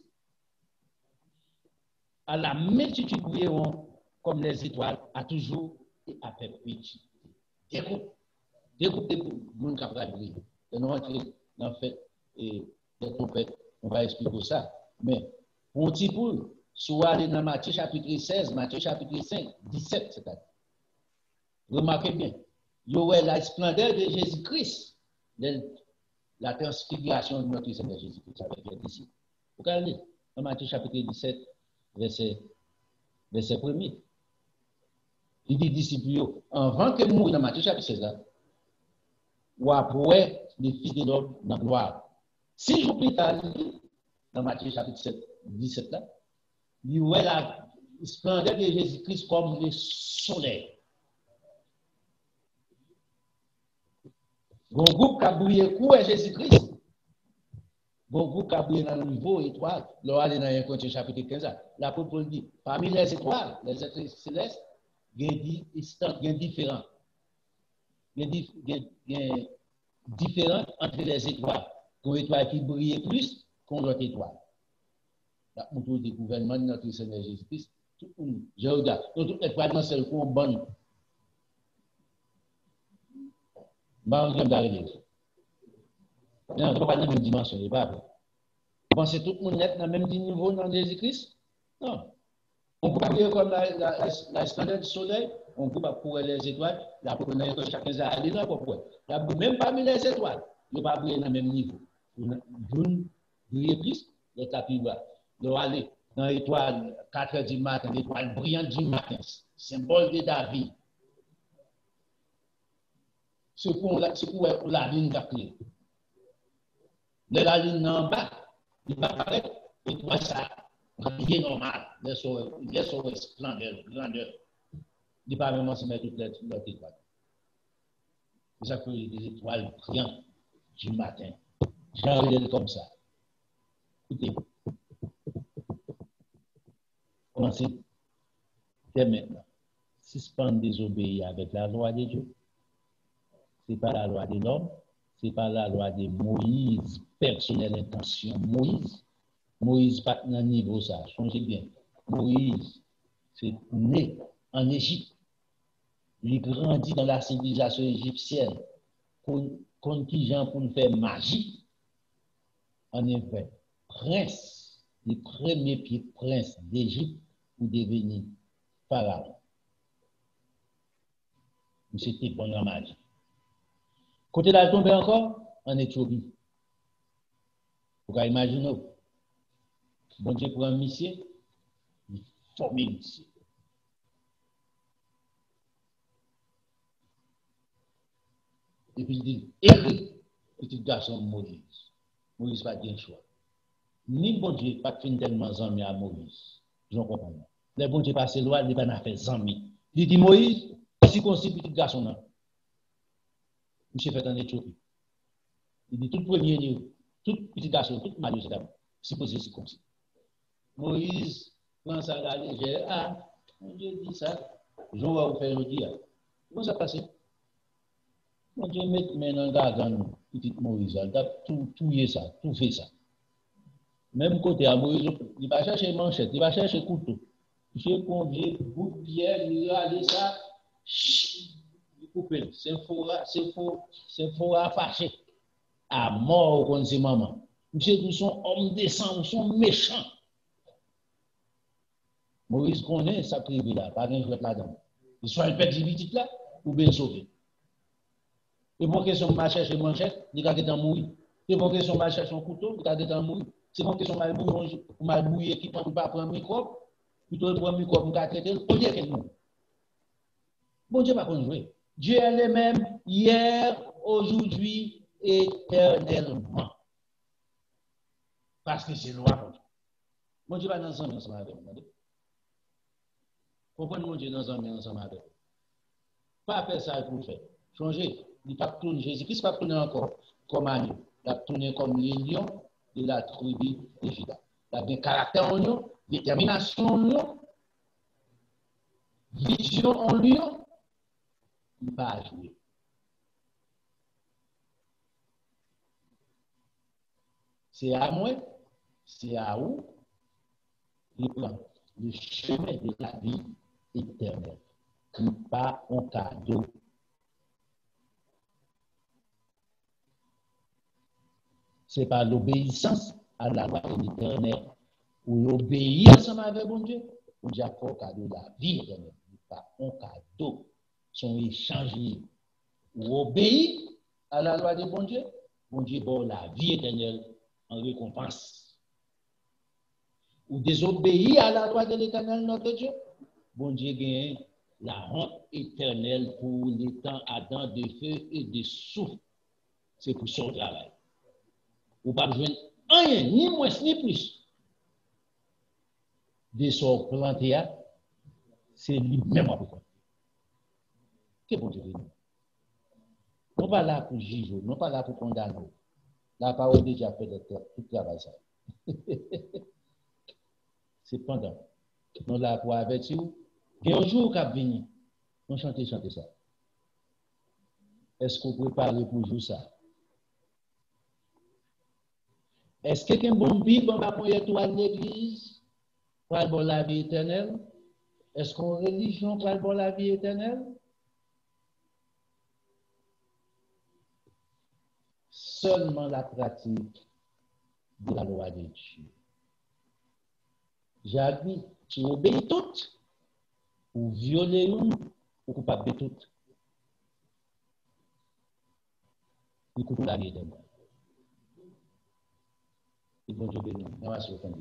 à la multitude brilleront comme les étoiles à toujours et à perpétuité. Découpe, mon capable briller. Et nous rentrons dans le fait et des trompettes, on va expliquer ça. Mais pour un petit peu, soit aller dans Matthieu chapitre 16, Matthieu chapitre 5, 17, c'est-à-dire. Remarquez bien, il y aurait la splendeur de Jésus-Christ, la transfiguration de notre Seigneur Jésus-Christ. Ça veut dire ici. Vous regardez, dans Matthieu chapitre 17, verset 1er. Il dit disciples, avant que mourir dans Matthieu chapitre 16, là, ou après les fils de l'homme dans la gloire. 6 jours plus tard, dans Matthieu chapitre 17, là, il y aurait la splendeur de Jésus-Christ comme le soleil. Bon groupe qui a brillé où est Jésus-Christ? Bon groupe qui a brillé dans le niveau étoile. Là, allez dans 1 Corinthiens chapitre 15, l'apôtre dit, parmi les étoiles, les étoiles célestes, il y a différents. Il y a différents entre les étoiles. Une étoile qui brille plus qu'une autre étoile. Là, on trouve le gouvernement de notre Seigneur Jésus-Christ. Je regarde. Toutes les étoiles dans celles qui sont bonnes. Non, je ne pas dans la même dimension. Vous pensez que tout le monde est dans le même niveau dans Jésus-Christ? Non. On peut pas dire comme la splendeur du soleil, on peut pas courir les étoiles, la première que chacun a allé là pour quoi. Même parmi les étoiles, il ne pas briller dans le même niveau. D'une briller plus, l'autre plus bas. L'autre aller dans l'étoile 4 heures du matin, l'étoile brillante du matin, symbole de David. C'est pour la ligne d'appeler. La ligne en bas, il va apparaître, et toi, ça, rien normal, laisse au splendeur, grandeur. Il ne pas vraiment se mettre toute l'autre étoile. C'est ça que les étoiles brillantes du matin. J'ai envie de comme ça. Écoutez, commencez dès maintenant. Suspendre désobéir avec la loi de Dieu. Ce n'est pas la loi de l'homme, ce n'est pas la loi de Moïse, personnelle intention. Moïse pas dans le niveau ça, songez bien. Moïse, c'est né en Égypte. Il grandit dans la civilisation égyptienne. Contingent pour nous faire magie. En effet, prince, le premier prince d'Égypte pour devenir pharaon. C'était bon en magie. Côté là, tombé encore en Éthiopie. Vous pouvez imaginer. Bon Dieu pour un monsieur, il forme un monsieur. Et puis il dit, écris, petit garçon Moïse. Moïse va bien choix. Ni bon Dieu pas fin tellement zami à Moïse. Je comprends. Le bon Dieu passe loi, il va faire zami. Il dit Moïse, si consi petit garçon là. Monsieur fait en Éthiopie. Il dit tout premier niveau, tout petit garçon, tout marié c'est d'abord. Si posé c'est comme ça. Moïse prend ça à la légère. Ah, mon Dieu dit ça. Je vais vous faire le dire. Comment ça passe? Mon Dieu met maintenant le gargan, petit Moïse, il a tout ça, tout fait ça. Même côté à Moïse, il va chercher manchette, il va chercher couteau. Je conviens, bout de pierre, il va aller ça, il coupe. C'est faux à fâcher. À mort, comme c'est maman. Monsieur, nous sommes hommes décents, nous sommes méchants. Moïse connaît sa privé là, pas un jouet là-dedans. Il soit un petit petit là, ou bien sauvé. Et pour question de chercher manchette, il va être mourir. Et pour question de chercher son couteau, il va être mourir. C'est pour question de mal mouiller qui ne peut pas prendre microbe, plutôt prendre microbe pour traiter, au lieu que nous. Bon Dieu va pas jouer. Dieu est le même hier, aujourd'hui, éternellement. Parce que c'est loi. Bon Dieu va dans un ensemble avec nous. Pourquoi mon Dieu dans un ensemble avec nous? Pas faire ça pour faire. Changer. Il pas tourner, Jésus-Christ pas tourner encore comme agneau. Il a tourné comme le lion de la tribu de Juda. Il a des caractères en lion, détermination en lion, vision en lion. Il va pas jouer. C'est à moi, c'est à vous, le chemin de la vie éternelle. Il pas un cadeau. Ce n'est pas l'obéissance à la loi de l'éternel ou l'obéir ensemble avec bon Dieu. On dit encore cadeau de la vie éternelle. Pas un cadeau. Sont échangés. Ou obéir à la loi de bon Dieu bon la vie éternelle en récompense. Ou désobéir à la loi de l'éternel notre Dieu, bon Dieu gagne la honte éternelle pour les temps ardents de feu et de souffle. C'est pour son travail. Ou pas besoin rien, ni moins ni plus. De son planté, c'est lui-même à peu près. Qu'est-ce que bon Dieu veut dire? Nous pas là pour juger, nous pas là pour condamner. La parole de Dieu a fait tout le travail. Cependant, nous là pour avertir, il y a un jour qui va venir, nous chanter ça. Est-ce que vous préparez pour jouer ça? Est-ce que quelqu'un bon Bible va pour étoile l'église pour avoir la vie éternelle? Est-ce qu'on religion pour avoir la vie éternelle? Seulement la pratique de la loi de Dieu. J'habite, tu obéis toutes, ou violer une, ou coupable de toutes. Il coupe la vie éternelle. Et bon Dieu béni, on va se reprendre.